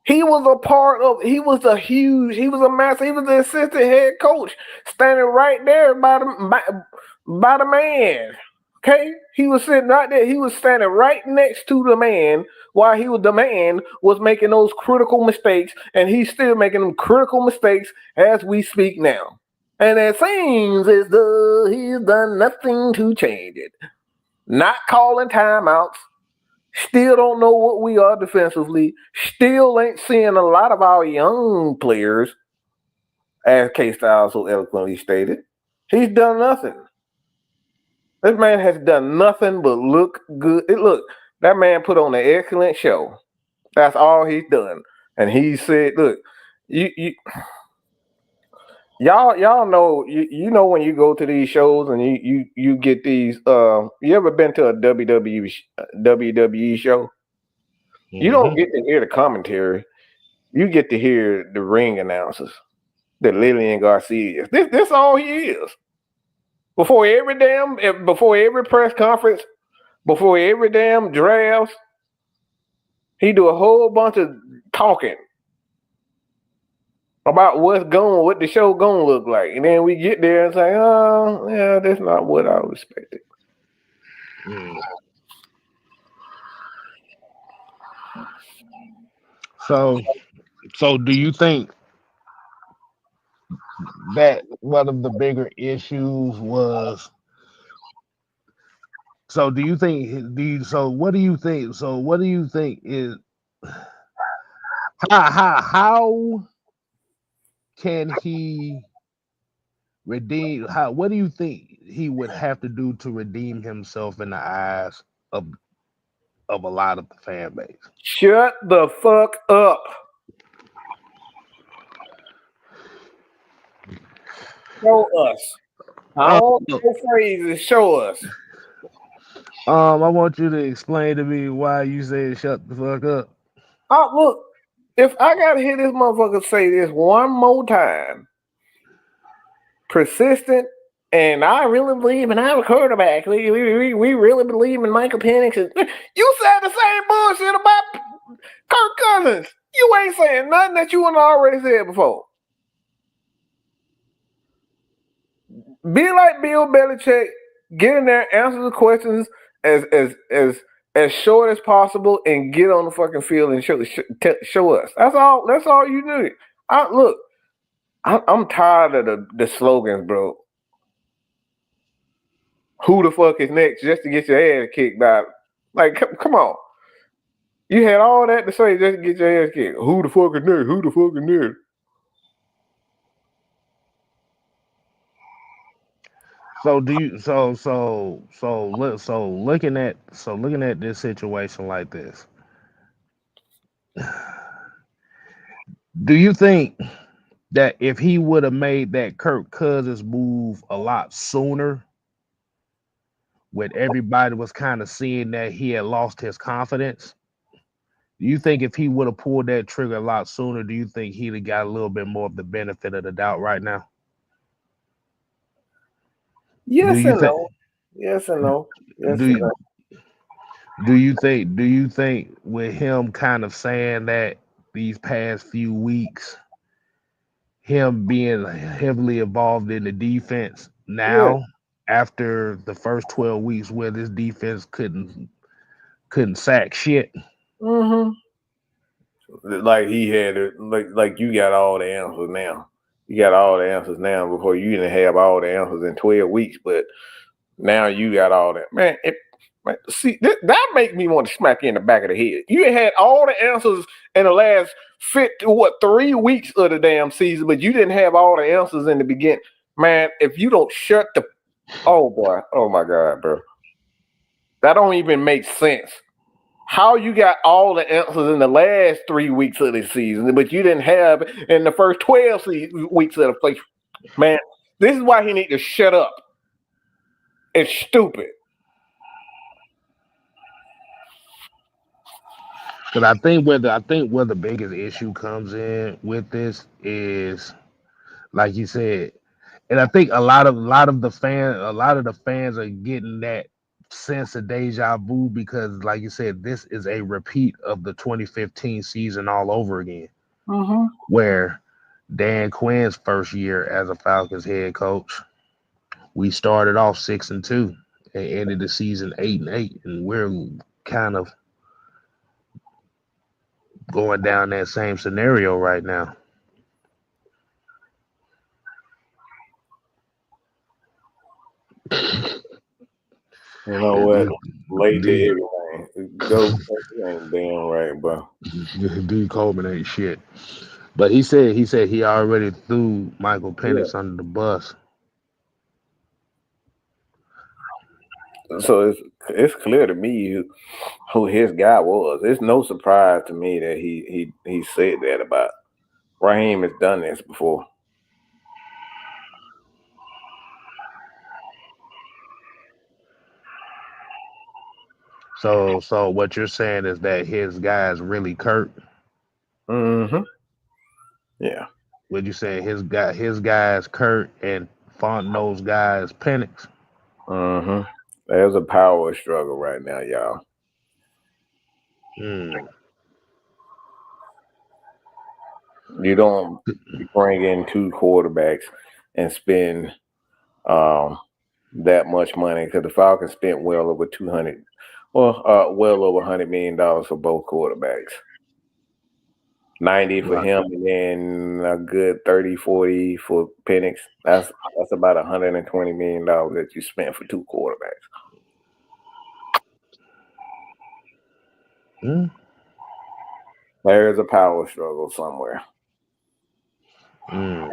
He was he was a master, he was the assistant head coach, standing right there by the man. Okay? He was sitting right there. He was standing right next to the man while the man was making those critical mistakes, and he's still making them critical mistakes as we speak now. And it seems as though he's done nothing to change it. Not calling timeouts. Still don't know what we are defensively. Still ain't seeing a lot of our young players, as K-Styles so eloquently stated. He's done nothing. This man has done nothing but look good. Look, that man put on an excellent show. That's all he's done. And he said, look, y'all know you know when you go to these shows and you get these you ever been to a WWE show? You don't get to hear the commentary. You get to hear the ring announcers, the Lillian Garcia. This all he is. Before every press conference, before every damn draft, he do a whole bunch of talking about what the show gonna look like, and then we get there and say, "Oh, yeah, that's not what I expected." So do you think that one of the bigger issues was? So do you think? So what do you think? So what do you think is how can he redeem? What do you think he would have to do to redeem himself in the eyes of a lot of the fan base? Shut the fuck up. Show us. I don't know phrases. Show us. I want you to explain to me why you said shut the fuck up. Look, if I gotta hear this motherfucker say this one more time, persistent, and I really believe in our quarterback. We really believe in Michael Penix. You said the same bullshit about Kirk Cousins. You ain't saying nothing that you wouldn't already said before. Be like Bill Belichick. Get in there, answer the questions as short as possible, and get on the fucking field and show us. That's all. That's all you do. I'm tired of the slogans, bro. Who the fuck is next? Just to get your ass kicked out. Like, come on. You had all that to say just to get your ass kicked. Who the fuck is next? Who the fuck is next? So do you looking at this situation like this, do you think that if he would have made that Kirk Cousins move a lot sooner, when everybody was kind of seeing that he had lost his confidence, do you think if he would have pulled that trigger a lot sooner, do you think he'd have got a little bit more of the benefit of the doubt right now? Yes and no. Yes and no. Yes and no. Do you think with him kind of saying that these past few weeks, him being heavily involved in the defense now, after the first 12 weeks where this defense couldn't sack shit. Mm-hmm. Like he had it, like you got all the answers now. You got all the answers now before you didn't have all the answers in 12 weeks, but now you got all that. Man, see, that make me want to smack you in the back of the head. You had all the answers in the last 3 weeks of the damn season, but you didn't have all the answers in the beginning. Man, if you don't shut the oh boy, oh my God, bro. That don't even make sense. How you got all the answers in the last 3 weeks of the season, but you didn't have in the first 12 weeks of the place. Man, this is why he need to shut up. It's stupid. Because I think where the biggest issue comes in with this is, like you said, and I think a lot of the fans are getting that sense of deja vu because, like you said, this is a repeat of the 2015 season all over again, Mm-hmm. where Dan Quinn's first year as a Falcons head coach, we started off 6-2 and ended the season 8-8, and we're kind of going down that same scenario right now. You know what? Late to everything. Go ain't damn right, bro. D Coleman ain't shit. But he said he already threw Michael Yeah. Penix under the bus. So it's clear to me who his guy was. It's no surprise to me that he said that about Raheem has done this before. So what you're saying is that his guy is really Kurt. Mm-hmm. Yeah. Would you say his guy is Kurt and Fontenot's guy is Penix? Mm-hmm. There's a power struggle right now, y'all. Hmm. You don't bring in two quarterbacks and spend that much money because the Falcons spent well over $100 million for both quarterbacks. 90 for Right. him and then a good 30, 40 for Penix. That's about $120 million that you spent for two quarterbacks. Hmm. There's a power struggle somewhere. Hmm.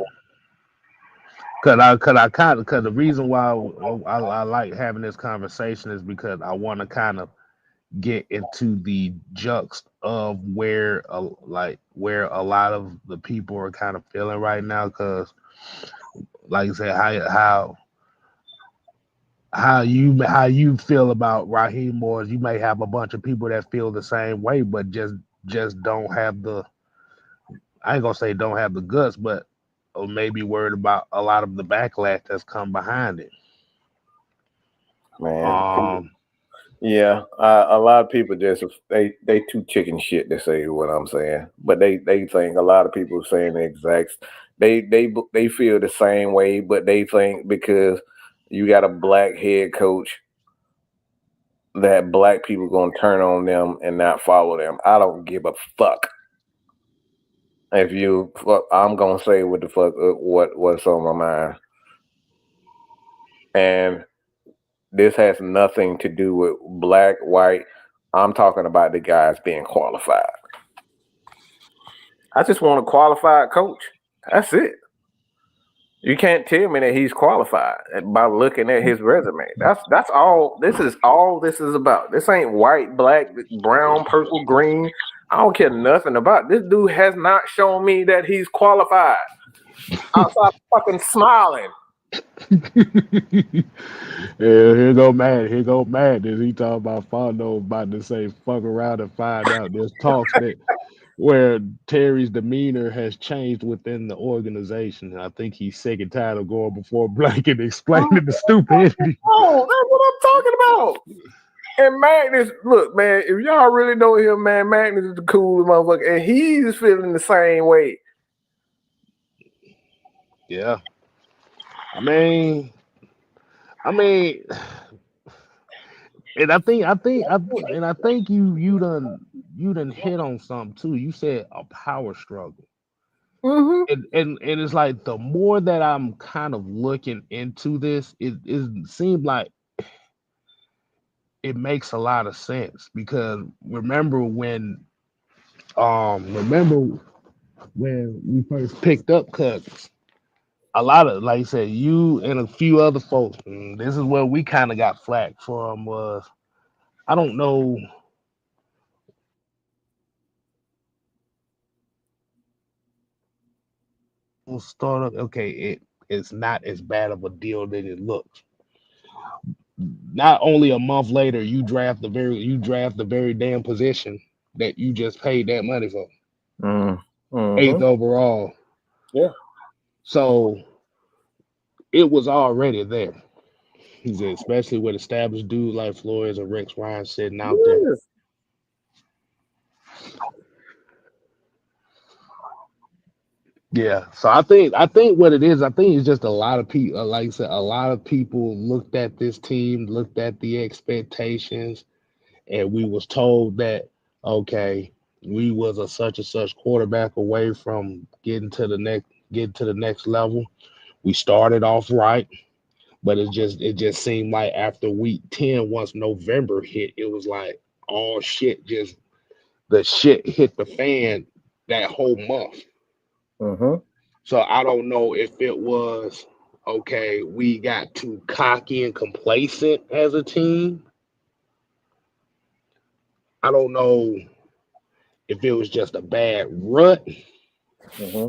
Cause the reason why I like having this conversation is because I want to kind of get into the juxt of where a lot of the people are kind of feeling right now. Cause like you said, how you feel about Raheem Morris, you may have a bunch of people that feel the same way, but just don't have the, I ain't gonna say don't have the guts, but or maybe worried about a lot of the backlash that's come behind it. Man, Um, yeah, a lot of people just they too chicken shit to say what I'm saying, but they think a lot of people saying the exact they feel the same way, but they think because you got a black head coach that black people gonna turn on them and not follow them. I don't give a fuck if you. I'm gonna say what the fuck what's on my mind, and this has nothing to do with black, white. I'm talking about the guys being qualified. I just want a qualified coach. That's it. You can't tell me that he's qualified by looking at his resume. That's all. This is all this is about. This ain't white, black, brown, purple, green. I don't care nothing about. This dude has not shown me that he's qualified. Outside fucking smiling. yeah, here go mad. Here go mad. As he talking about Fondo about to say fuck around and find out. There's talks that where Terry's demeanor has changed within the organization. I think he's sick and tired of going before Black and explaining the stupidity. Oh, that's what I'm talking about. And Magnus, look, man, if y'all really know him, man, Magnus is the coolest motherfucker, and he's feeling the same way. Yeah. I mean, I mean, and I think you done hit on something too. You said a power struggle. Mm-hmm. And it's like the more that I'm kind of looking into this, it seems like it makes a lot of sense because remember when we first picked up Cousins, a lot of like I said, you and a few other folks, and this is where we kind of got flack from was I don't know startup. Okay, it's not as bad of a deal than it looks. Not only a month later, you draft the very damn position that you just paid that money for, eighth Mm-hmm. overall. Yeah. So it was already there. He said, especially with established dudes like Flores or Rex Ryan sitting out there. Yes. Yeah, so I think what it is, I think it's just a lot of people. Like I said, a lot of people looked at this team, looked at the expectations, and we was told that okay, we was a such and such quarterback away from getting to the next level. We started off right, but it just seemed like after week 10, once November hit, it was like all shit just the shit hit the fan that whole month. Mm-hmm. So I don't know if it was okay, we got too cocky and complacent as a team. I don't know if it was just a bad rut, Mm-hmm.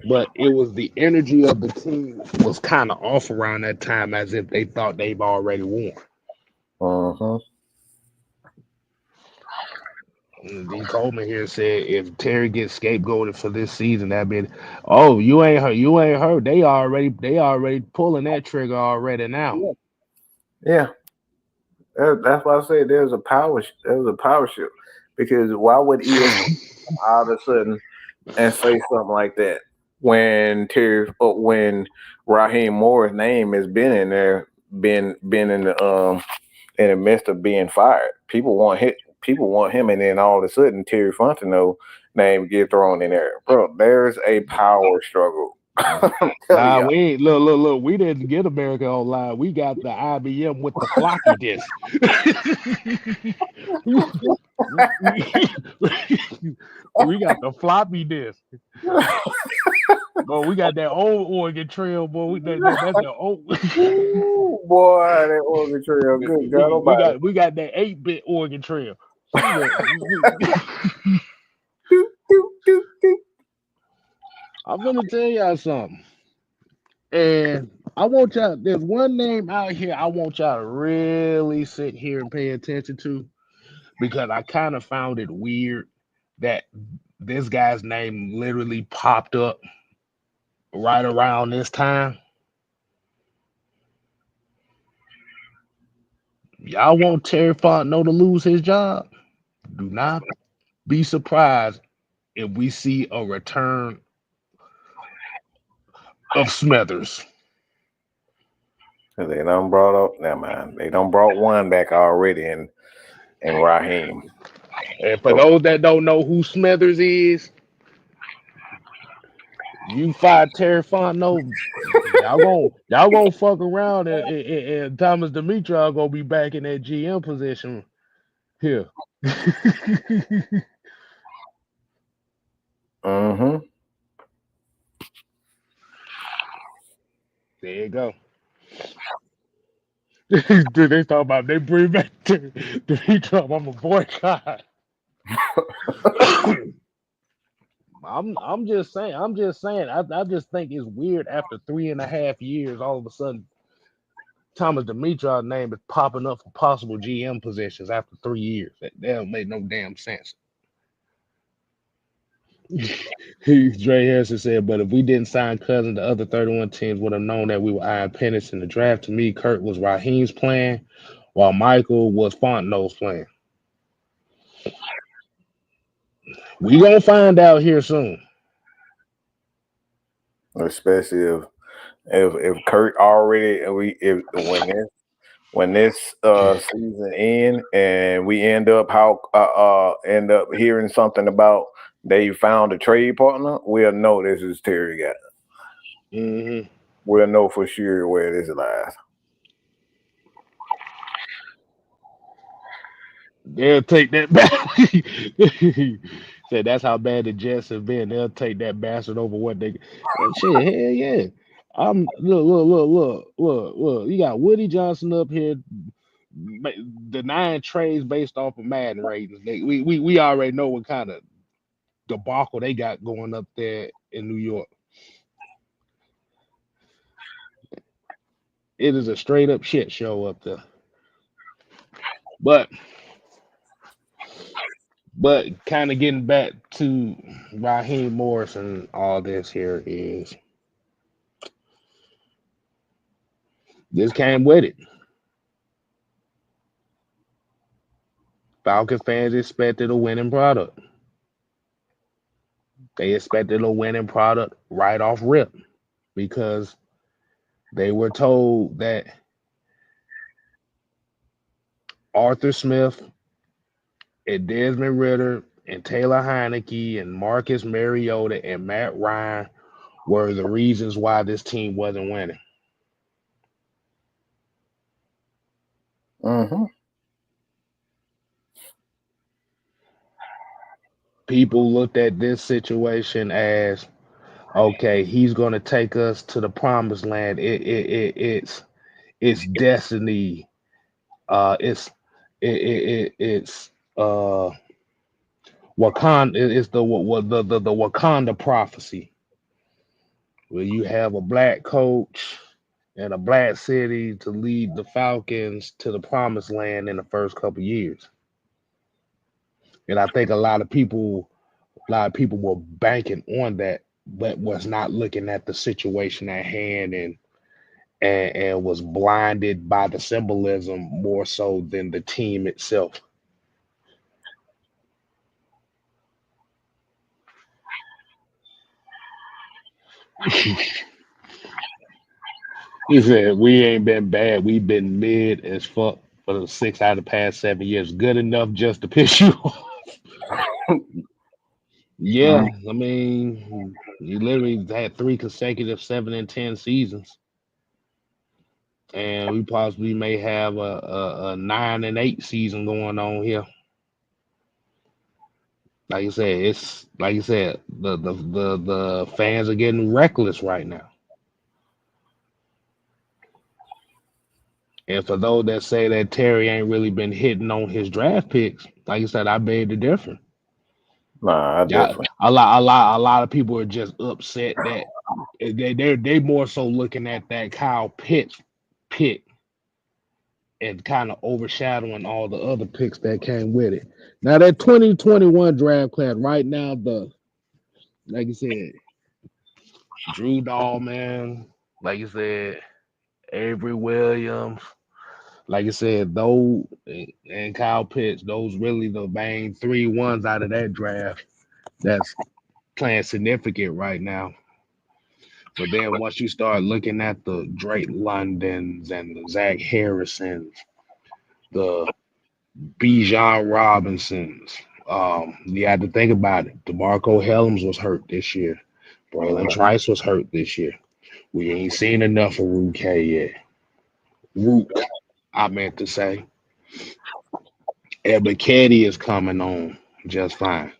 but it was the energy of the team was kind of off around that time as if they thought they've already won. Mm-hmm. D. Coleman here said if Terry gets scapegoated for this season, that been oh you ain't heard they already pulling that trigger already now. Yeah. Yeah. That's why I say there was a power shift because why would ESPN all of a sudden and say something like that when Raheem Morris' name has been in there, been in the midst of being fired. People want him, and then all of a sudden Terry Fontenot name get thrown in there, bro. There's a power struggle. I'm telling Nah, y'all. we ain't look. We didn't get America Online. We got the IBM with the floppy disk. We got the floppy disk. Boy, we got that old Oregon Trail, boy. That's the old. Ooh, boy, that Oregon Trail, good God Almighty. We got that 8-bit Oregon Trail. She said, Doot, doot, doot, doot. I'm gonna tell y'all something. And I want y'all, there's one name out here I want y'all to really sit here and pay attention to because I kind of found it weird that this guy's name literally popped up right around this time. Y'all want Terry Fontenot to lose his job? Do not be surprised if we see a return of Smithers. They done brought up, never mind. They done brought one back already in Raheem. And for So, those that don't know who Smithers is, you fired Terry Fontenot. Y'all gonna fuck around and Thomas Dimitrov gonna be back in that GM position here. mm-hmm. There you go. Dude, they talk about they bring back Dimitrov. I'm a boycott. I'm just saying. I'm just saying. I just think it's weird after 3.5 years, all of a sudden Thomas Dimitrov's name is popping up for possible GM positions after 3 years. That don't make no damn sense. Dre Harrison said, but if we didn't sign Cousins, the other 31 teams would have known that we were eyeing Penix in the draft. To me, Kurt was Raheem's plan, while Michael was Fontenot's plan. We gonna find out here soon. Especially if If Kurt already when this season end and we end up hearing something about they found a trade partner, we'll know this is Terry guy. Mm-hmm. We'll know for sure where this lies. They'll take that back. Said that's how bad the Jets have been. They'll take that bastard over what they. Shit, hell yeah. Look. You got Woody Johnson up here denying trades based off of Madden ratings. We already know what kind of debacle they got going up there in New York. It is a straight up shit show up there. But kind of getting back to Raheem Morris and all this here is this came with it. Falcons fans expected a winning product. They expected a winning product right off rip because they were told that Arthur Smith and Desmond Ritter and Taylor Heineke and Marcus Mariota and Matt Ryan were the reasons why this team wasn't winning. Mm-hmm. People looked at this situation as okay, he's going to take us to the promised land. It's destiny. It's Wakanda. It's the Wakanda prophecy, where you have a black coach and a black city to lead the Falcons to the promised land in the first couple years. And I think a lot of people were banking on that, but was not looking at the situation at hand and was blinded by the symbolism more so than the team itself. He said, "We ain't been bad. We've been mid as fuck for the 6 out of the past 7 years. Good enough just to piss you off." Yeah, I mean, he literally had 3 consecutive 7-10 seasons, and we possibly may have a 9-8 season going on here. Like you said, the fans are getting reckless right now. And for those that say that Terry ain't really been hitting on his draft picks, like you said, I beg to differ. Nah, I Yeah, definitely. a lot of people are just upset that they more so looking at that Kyle Pitts pick and kind of overshadowing all the other picks that came with it. Now that 2021 draft class right now, the like you said, Drew Dahlman, like you said, Avery Williams, like I said, those and Kyle Pitts, those really the main 3 ones out of that draft that's playing significant right now. But then once you start looking at the Drake Londons and the Zach Harrisons, the Bijan Robinsons, you had to think about it. DeMarco Hellams was hurt this year. Braylon Trice was hurt this year. We ain't seen enough of Rook yet. Rook, I meant to say. Ebiketie is coming on just fine.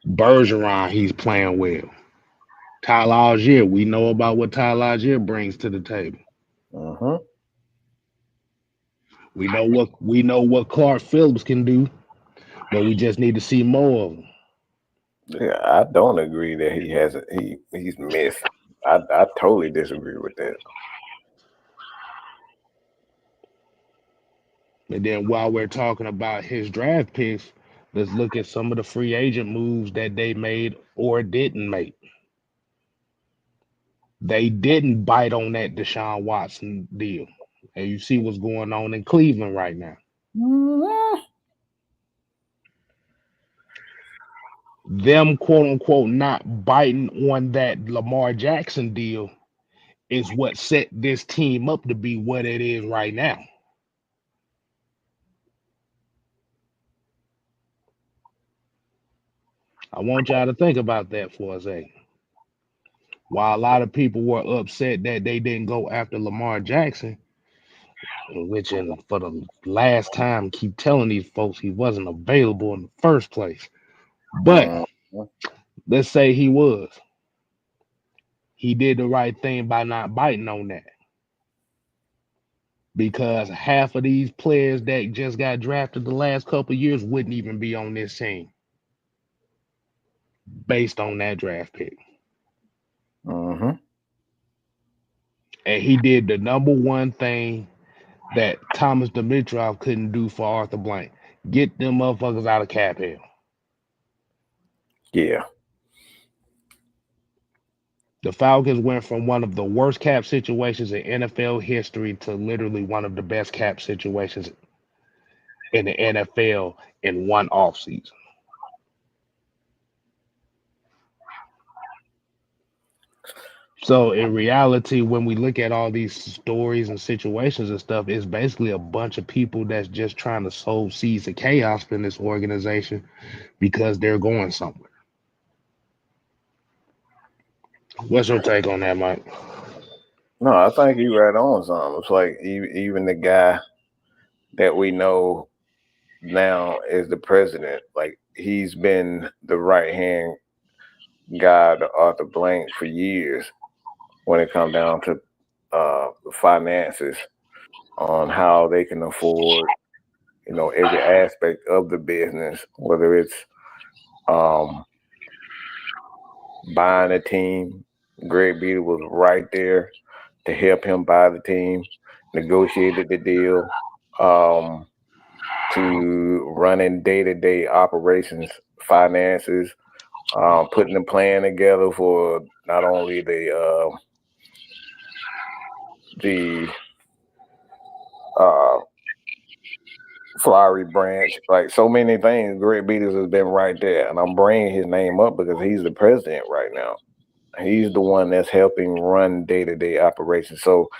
Bergeron, he's playing well. Tyler Algier, we know about what Tyler Algier brings to the table. Mm-hmm. We know what Clark Phillips can do, but we just need to see more of him. Yeah, I don't agree that he hasn't. He's missed. I totally disagree with that. And then while we're talking about his draft picks, let's look at some of the free agent moves that they made or didn't make. They didn't bite on that Deshaun Watson deal. And you see what's going on in Cleveland right now. Them quote unquote not biting on that Lamar Jackson deal is what set this team up to be what it is right now. I want y'all to think about that for a second. While a lot of people were upset that they didn't go after Lamar Jackson, which in for the last time keep telling these folks he wasn't available in the first place. But Mhm. let's say he was. He did the right thing by not biting on that. Because half of these players that just got drafted the last couple of years wouldn't even be on this team based on that draft pick. Mhm. And he did the number one thing that Thomas Dimitrov couldn't do for Arthur Blank. Get them motherfuckers out of cap hell. Yeah. The Falcons went from one of the worst cap situations in NFL history to literally one of the best cap situations in the NFL in one offseason. So in reality, when we look at all these stories and situations and stuff, it's basically a bunch of people that's just trying to sow seeds of chaos in this organization because they're going somewhere. What's your take on that, Mike? No, I think you right on something. It's like even the guy that we know now is the president. Like he's been the right hand guy to Arthur Blank for years when it comes down to finances on how they can afford, every aspect of the business, whether it's um, buying a team. Greg Beater was right there to help him buy the team, negotiated the deal, um, to running day-to-day operations, finances, putting the plan together for not only the uh, Flowery Branch, like so many things. Greg Beaters has been right there, and I'm bringing his name up because he's the president right now. He's the one that's helping run day-to-day operations. So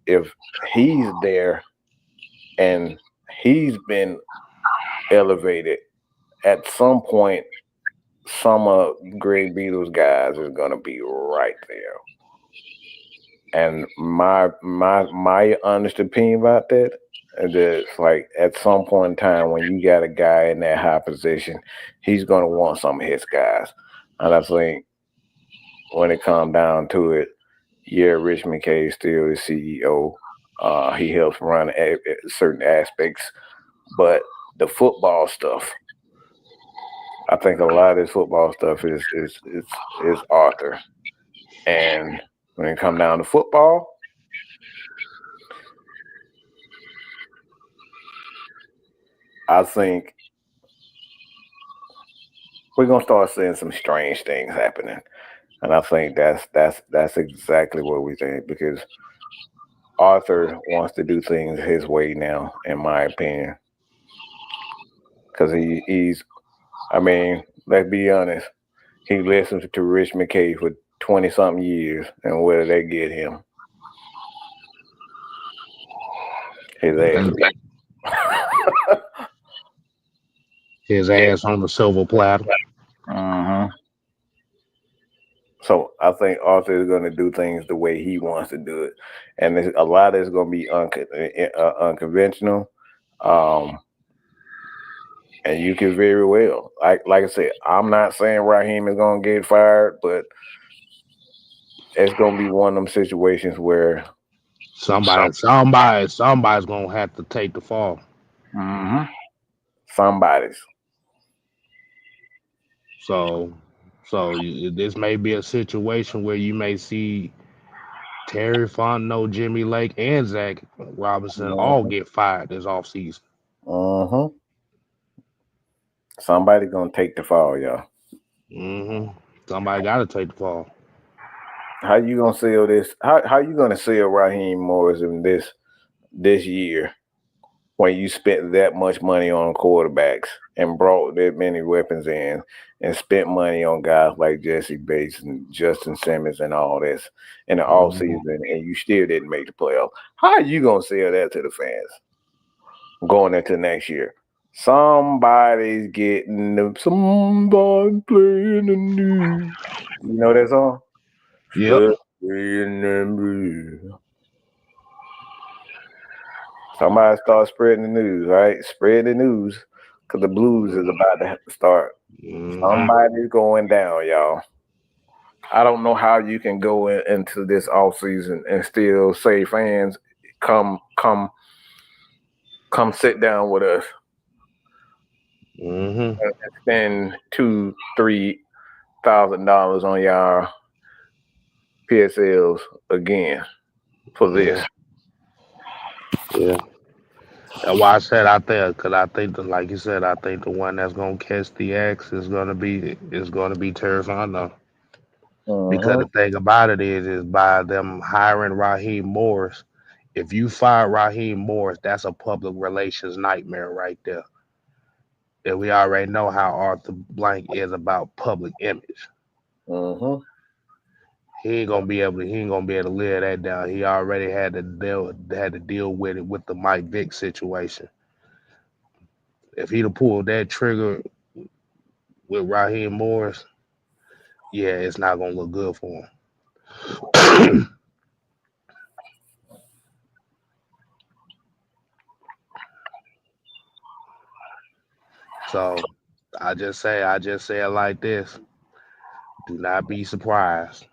if he's there and he's been elevated, at some point, some of Greg Beatles guys is gonna be right there. And my honest opinion about that is that it's like at some point in time when you got a guy in that high position, he's gonna want some of his guys. And I think when it comes down to it, yeah, Rich McKay is still the CEO. He helps run certain aspects, but the football stuff, I think a lot of this football stuff is Arthur. And when it comes down to football, I think we're gonna start seeing some strange things happening. And I think that's exactly what we think because Arthur wants to do things his way now, in my opinion. Because he's, I mean, let's be honest, he listened to Rich McKay for 20 something years, and where did they get him? His ass. His ass on the silver platter. Uh-huh. So I think Arthur is going to do things the way he wants to do it, and a lot of it's going to be unconventional. Um, and you can very well, like I said, I'm not saying Raheem is going to get fired, but it's going to be one of them situations where Somebody's gonna have to take the fall. somebody's. So, this may be a situation where you may see Terry Fontenot, Jimmy Lake, and Zach Robinson all get fired this offseason. Uh-huh. Somebody going to take the fall, y'all. Somebody got to take the fall. How you gonna sell this? How you gonna sell Raheem Morris in this year when you spent that much money on quarterbacks and brought that many weapons in and spent money on guys like Jesse Bates and Justin Simmons and all this in the off Mhm. season, and you still didn't make the playoffs. How are you gonna sell that to the fans going into next year? Somebody's getting them, somebody playing the news. You know that song? Yep. In the news. Somebody start spreading the news, right? Spread the news because the blues is about to start. Mhm. Somebody's going down, y'all. I don't know how you can go into this off season and still say fans come come come sit down with us Mhm. and spend $2,000-3,000 on y'all PSLs again for this. Yeah. Yeah. That's why I said out there, because I think that, like you said, I think the one that's gonna catch the X is gonna be Terrafino. Because Uh-huh. the thing about it is by them hiring Raheem Morris, if you fire Raheem Morris, that's a public relations nightmare right there. And we already know how Arthur Blank is about public image. Uh-huh. He ain't gonna be able to live that down. He already had to deal with it with the Mike Vick situation. If he'd have pulled that trigger with Raheem Morris, yeah, it's not gonna look good for him. So I just say it like this. Do not be surprised.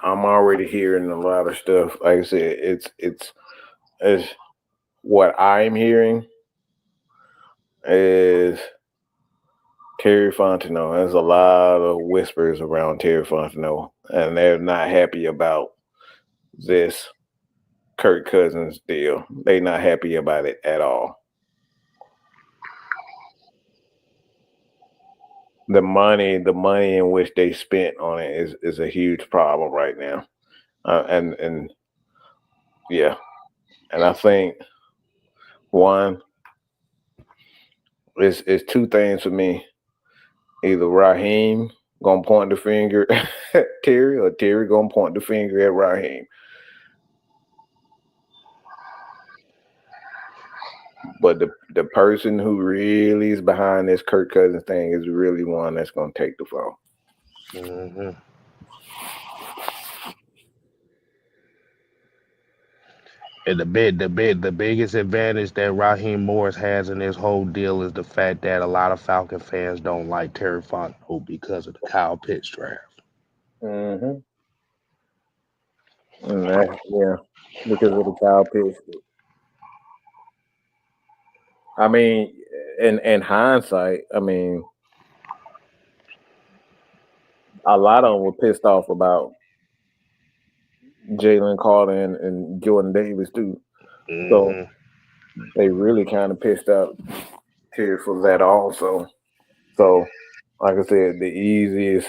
I'm already hearing a lot of stuff. Like I said, it's what I'm hearing is Terry Fontenot. There's a lot of whispers around Terry Fontenot, and they're not happy about this Kirk Cousins deal. They're not happy about it at all. The money in which they spent on it is a huge problem right now. And yeah, and I think one is two things for me. Either Raheem gonna point the finger at Terry, or Terry gonna point the finger at Raheem. But the person who really is behind this Kirk Cousins thing is really one that's gonna take the fall. Hmm. And the biggest advantage that Raheem Morris has in this whole deal is the fact that a lot of Falcon fans don't like Terry Fontenot because of the Kyle Pitts draft. Mm-hmm. And yeah, because of the Kyle Pitts. I mean, in hindsight, I mean, a lot of them were pissed off about Jalen Carter and Jordan Davis too. So Hmm. they really kind of pissed out Terry for that also. So, like I said, the easiest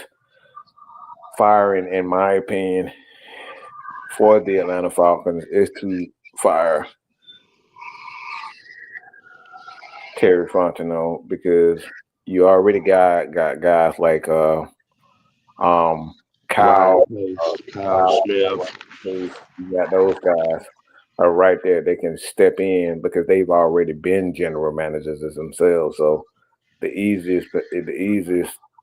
firing, in my opinion, for the Atlanta Falcons is to fire Terry Fontenot, because you already got guys like um Ryan Kyle, Pace, Kyle Kyle, Smith. you got those guys are right there. They can step in because they've already been general managers as themselves. So the easiest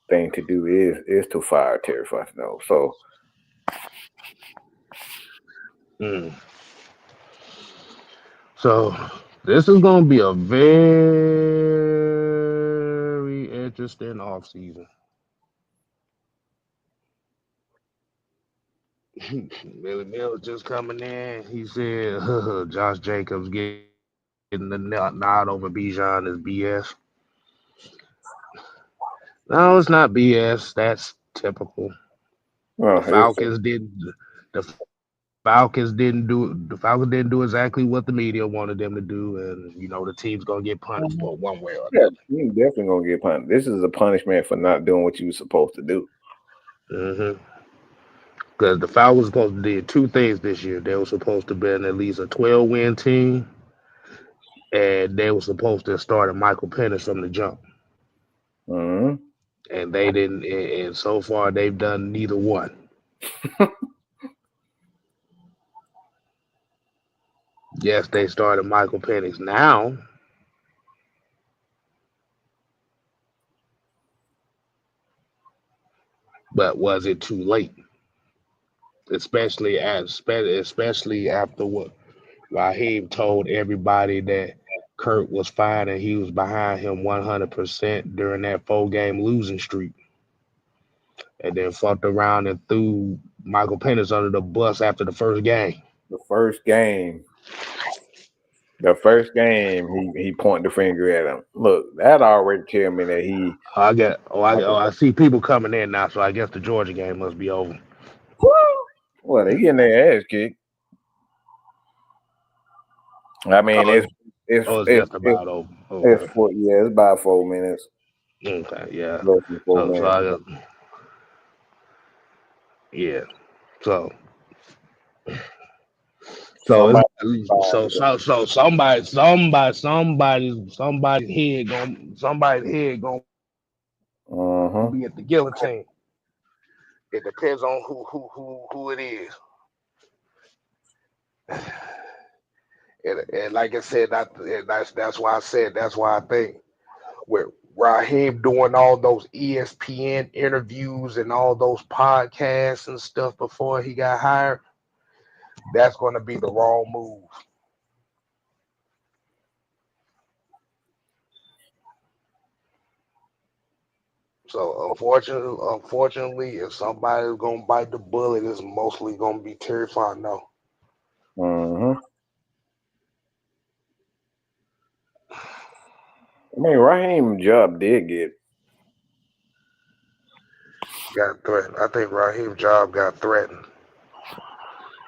thing to do is to fire Terry Fontenot. So Mm. So this is gonna be a very interesting offseason. Billy Mills just coming in. He said Josh Jacobs getting the nod over Bijan is BS. No, it's not BS. That's typical. The well, it's Falcons did. The Falcons didn't do exactly what the media wanted them to do, and the team's gonna get punished for it one way or yeah, another. you definitely gonna get punished. This is a punishment for not doing what you were supposed to do. Hmm. because the Falcons supposed to do two things this year. They were supposed to be at least a 12-win team, and they were supposed to start a Michael Penix from the jump. Mm-hmm. And they didn't. And so far, they've done neither one. Yes, they started Michael Penix now, but was it too late? Especially after what Raheem told everybody that Kurt was fine and he was behind him 100% during that 4-game losing streak, and then fucked around and threw Michael Penix under the bus after the first game. The first game. He pointed the finger at him. Look, that already tell me that he. I see people coming in now, so I guess the Georgia game must be over. Well, they getting their ass kicked. I mean, it's just about over. It's it's about 4 minutes. Okay, yeah. Less than 4 minutes. Somebody's head gonna be at the guillotine. It depends on who it is. And like I said, that's why I think with Raheem doing all those ESPN interviews and all those podcasts and stuff before he got hired, that's going to be the wrong move. So unfortunately, if somebody's going to bite the bullet, it's mostly going to be Terry Fontenot. I mean, Raheem job did got threatened. I think Raheem's job got threatened.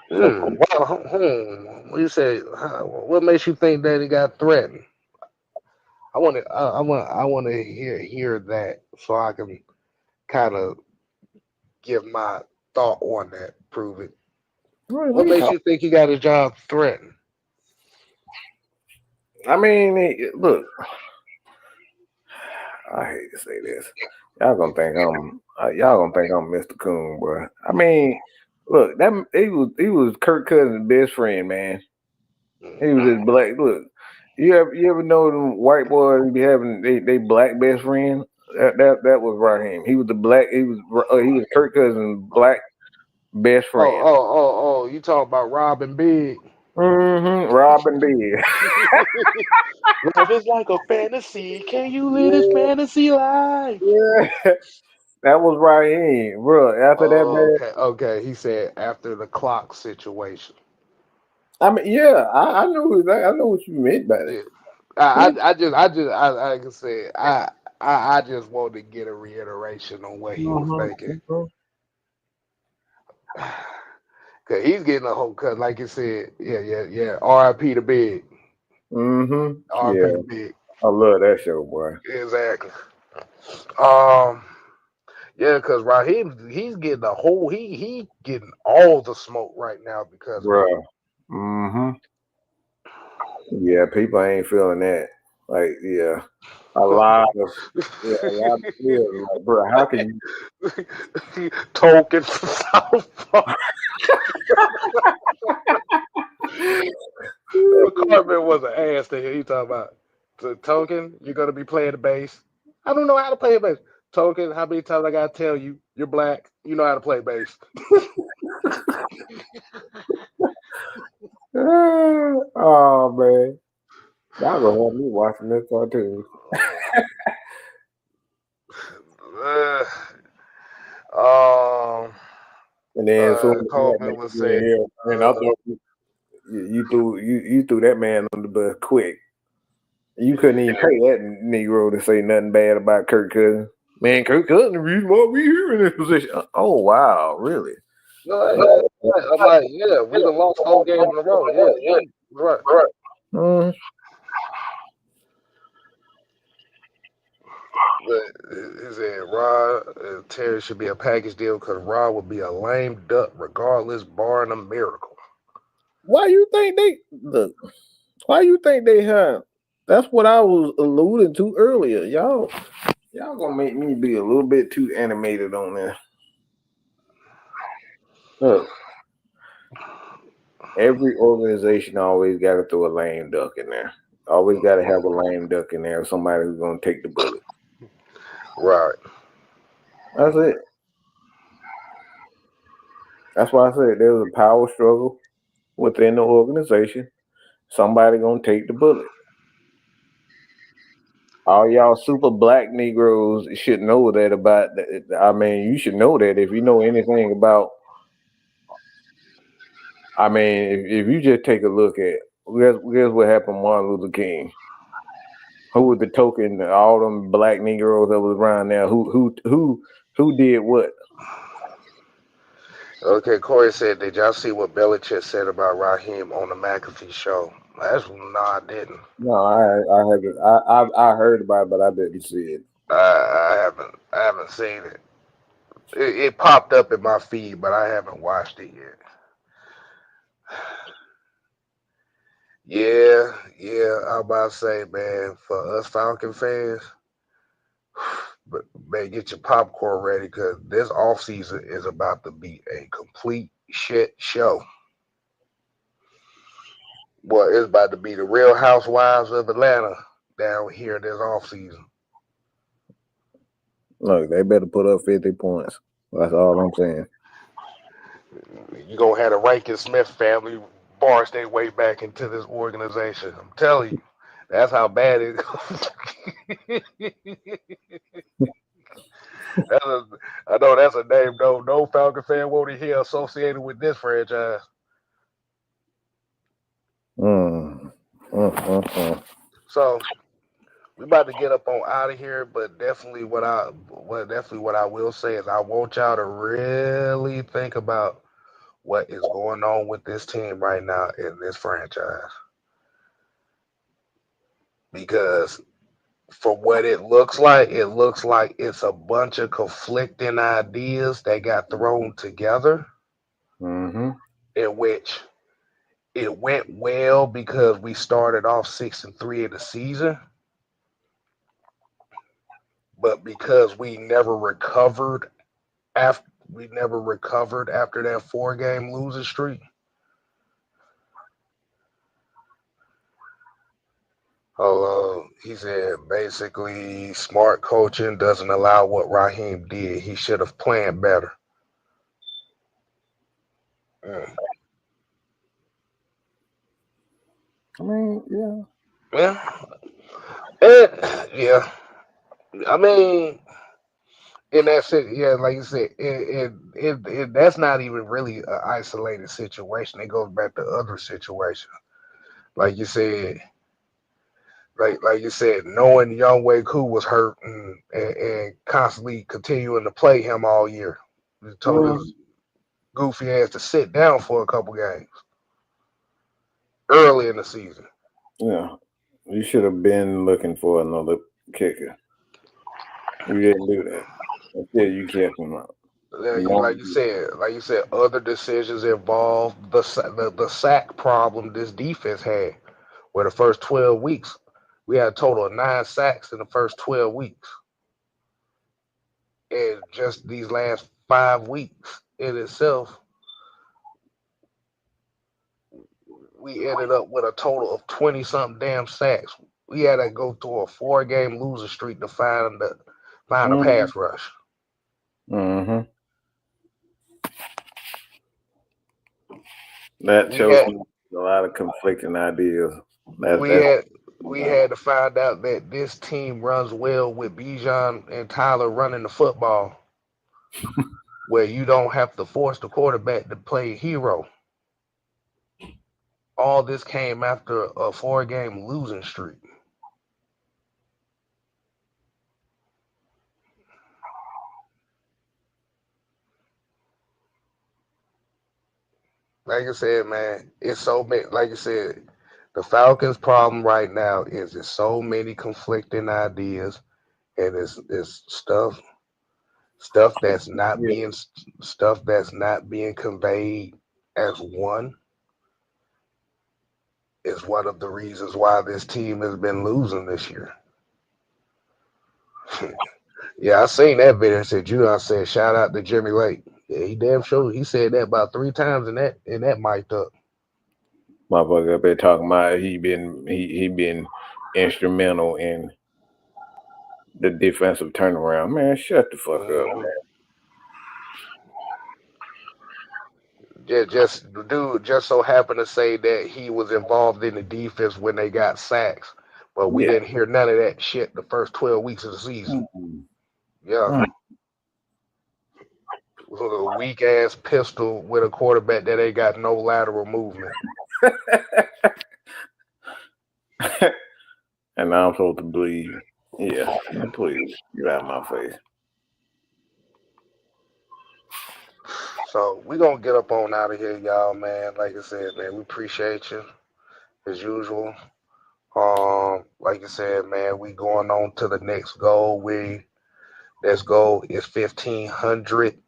What you say? What makes you think that he got threatened? I want to hear that so I can kind of give my thought on that. Prove it. What makes you think he got his job threatened? I mean, look. I hate to say this. Y'all gonna think I'm Mr. Coon, bro. I mean, look, that he was Kirk Cousins' best friend, man. He was his black. Look, you ever know them white boys be having they black best friend? That was Raheem. He was he was Kirk Cousins' black best friend. Oh! You talking about Robin Big? Robin Big. Life is like a fantasy. Can you live this fantasy life? Yeah. That was Raheem, bro. After that, man. Okay. He said after the clock situation. I mean, yeah, I know what you meant by that. Like I said, I just wanted to get a reiteration on what he was thinking. Cause he's getting a whole cut, like you said. Yeah. R.I.P. to Big. R.I.P. to Big. I love that show, boy. Exactly. Yeah, because Raheem, he's getting he getting all the smoke right now because bro. Yeah, people ain't feeling that. Like, yeah. A lot of people, like, bro, how can you token for South Park? Cartman was an ass thing. He talking about the token. You're gonna be playing the bass. I don't know how to play the bass. Token. How many times I gotta tell you? You're black. You know how to play bass. Oh man, y'all gonna have me watching this cartoon. And then Coleman was saying, and I thought you threw that man on the bus quick. You couldn't even pay that Negro to say nothing bad about Kirk Cousins. Man, Kirk Cousins, the reason why we here in this position. Oh wow, really? No, I'm like, yeah, we done lost 4 games in a row. Yeah, right. But he said Raw Terry should be a package deal because Raw would be a lame duck regardless, barring a miracle. Why you think they look? Why you think they have? That's what I was alluding to earlier. Y'all gonna make me be a little bit too animated on this. Look, every organization always got to throw a lame duck in there. Always got to have a lame duck in there. Somebody who's gonna take the bullet. Right. That's it. That's why I said there's a power struggle within the organization. Somebody gonna take the bullet. All y'all super black Negroes should know that about. I mean, you should know that if you know anything about. I mean, if you just take a look at guess what happened to Martin Luther King. Who was the token? All them black Negroes that was around there. Who did what? Okay, Corey said, did y'all see what Belichick said about Raheem on the McAfee show? That's no, I didn't. No, I haven't. I heard about it, but I didn't see it. I haven't seen it. It popped up in my feed, but I haven't watched it yet. Yeah, I'm about to say, man, for us Falcon fans, but man, get your popcorn ready because this off season is about to be a complete shit show. Well, it's about to be the Real Housewives of Atlanta down here this off season. Look, they better put up 50 points. That's all I'm saying. You gonna have the Rankin Smith family barge their way back into this organization. I'm telling you, that's how bad it is. That's a, I know that's a name no Falcon fan won't hear associated with this franchise. Mm. Mm. So we about to get up on out of here, but definitely what I will say is I want y'all to really think about what is going on with this team right now in this franchise because for what it looks like it's a bunch of conflicting ideas that got thrown together Mm-hmm. in which it went well because we started off 6-3 in the season, but because after we never recovered after that 4-game losing streak. He said basically smart coaching doesn't allow what Raheem did. He should have planned better. Mm. I mean, yeah. Yeah, and, yeah. I mean, in that yeah, like you said, that's not even really an isolated situation. It goes back to other situations, like you said, like you said, knowing Young Wei Koo was hurt and constantly continuing to play him all year. He told Mm, his goofy ass to sit down for a couple games early in the season. yeah. You should have been looking for another kicker. You didn't do that. Instead, you kept him out. Like you said, other decisions involved the sack problem this defense had. Where the first 12 weeks, we had a total of 9 sacks in the first 12 weeks. And just these last 5 weeks in itself, we ended up with a total of 20 something damn sacks. We had to go through a 4-game losing streak to find a Mm-hmm. pass rush. That We shows had me a lot of conflicting ideas. we That's had we had to find out that this team runs well with Bijan and Tyler running the football, where you don't have to force the quarterback to play hero. All this came after a 4-game losing streak. Like I said, man, it's so many. Like I said, the Falcons' problem right now is there's so many conflicting ideas, and it's stuff that's not Yeah. being stuff that's not being conveyed as one is one of the reasons why this team has been losing this year. Yeah, I seen that video. Said you. I said shout out to Jimmy Lake. Yeah, he damn sure he said that about 3 times in that mic'd up. Motherfucker up there talking about he been instrumental in the defensive turnaround. Man, shut the fuck up, Mhm. man. Just the dude just so happened to say that he was involved in the defense when they got sacks, but we Yeah. didn't hear none of that shit the first 12 weeks of the season. Mm. Yeah, a weak ass pistol with a quarterback that ain't got no lateral movement. And now I'm supposed to believe. Yeah, man, please get out of my face. So we gonna get up on out of here, y'all, man. Like I said, man, we appreciate you as usual. Like I said, man, we going on to the next goal. Next goal is 1,500.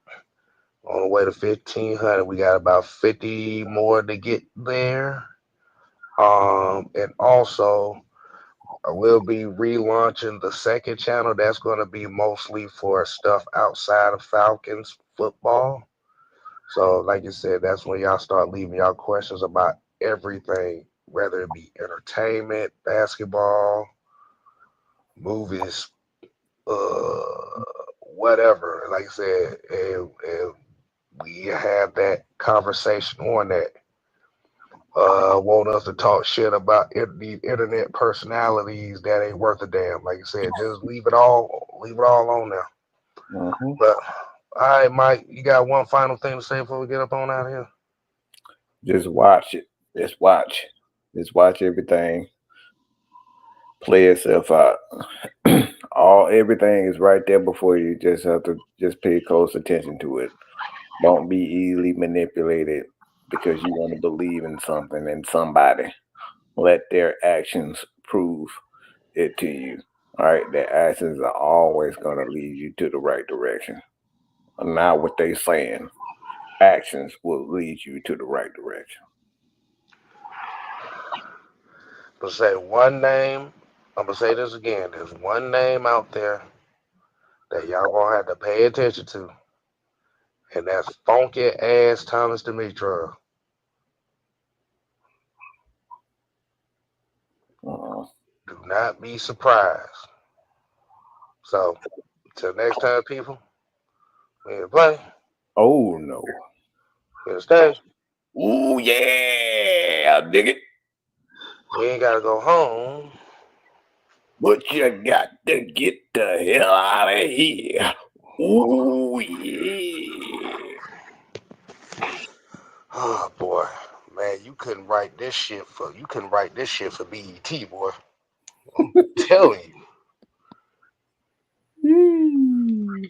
On the way to 1,500, we got about 50 more to get there. And also, I will be relaunching the second channel. That's going to be mostly for stuff outside of Falcons football. So, like you said, that's when y'all start leaving y'all questions about everything, whether it be entertainment, basketball, movies, whatever. Like I said, and we have that conversation on that. Want us to talk shit about the internet personalities that ain't worth a damn. Like I said, just leave it all on there. Mm-hmm. But all right, Mike, you got one final thing to say before we get up on out of here? Just watch it. Just watch. Just watch everything. Play itself out. Everything is right there before you. Just have to just pay close attention to it. Don't be easily manipulated because you want to believe in something and somebody. Let their actions prove it to you. All right, their actions are always going to lead you to the right direction. Not what they saying. Actions will lead you to the right direction. But say one name. I'm gonna say this again. There's one name out there that y'all gonna have to pay attention to, and that's funky ass Thomas Demetriou. Do not be surprised. So, till next time, people, we here to play. Oh no. Here to stay. Ooh yeah, dig it. We ain't gotta go home. But you got to get the hell out of here. Ooh yeah. Oh boy, man, you couldn't write this shit for BET, boy. I'm telling you.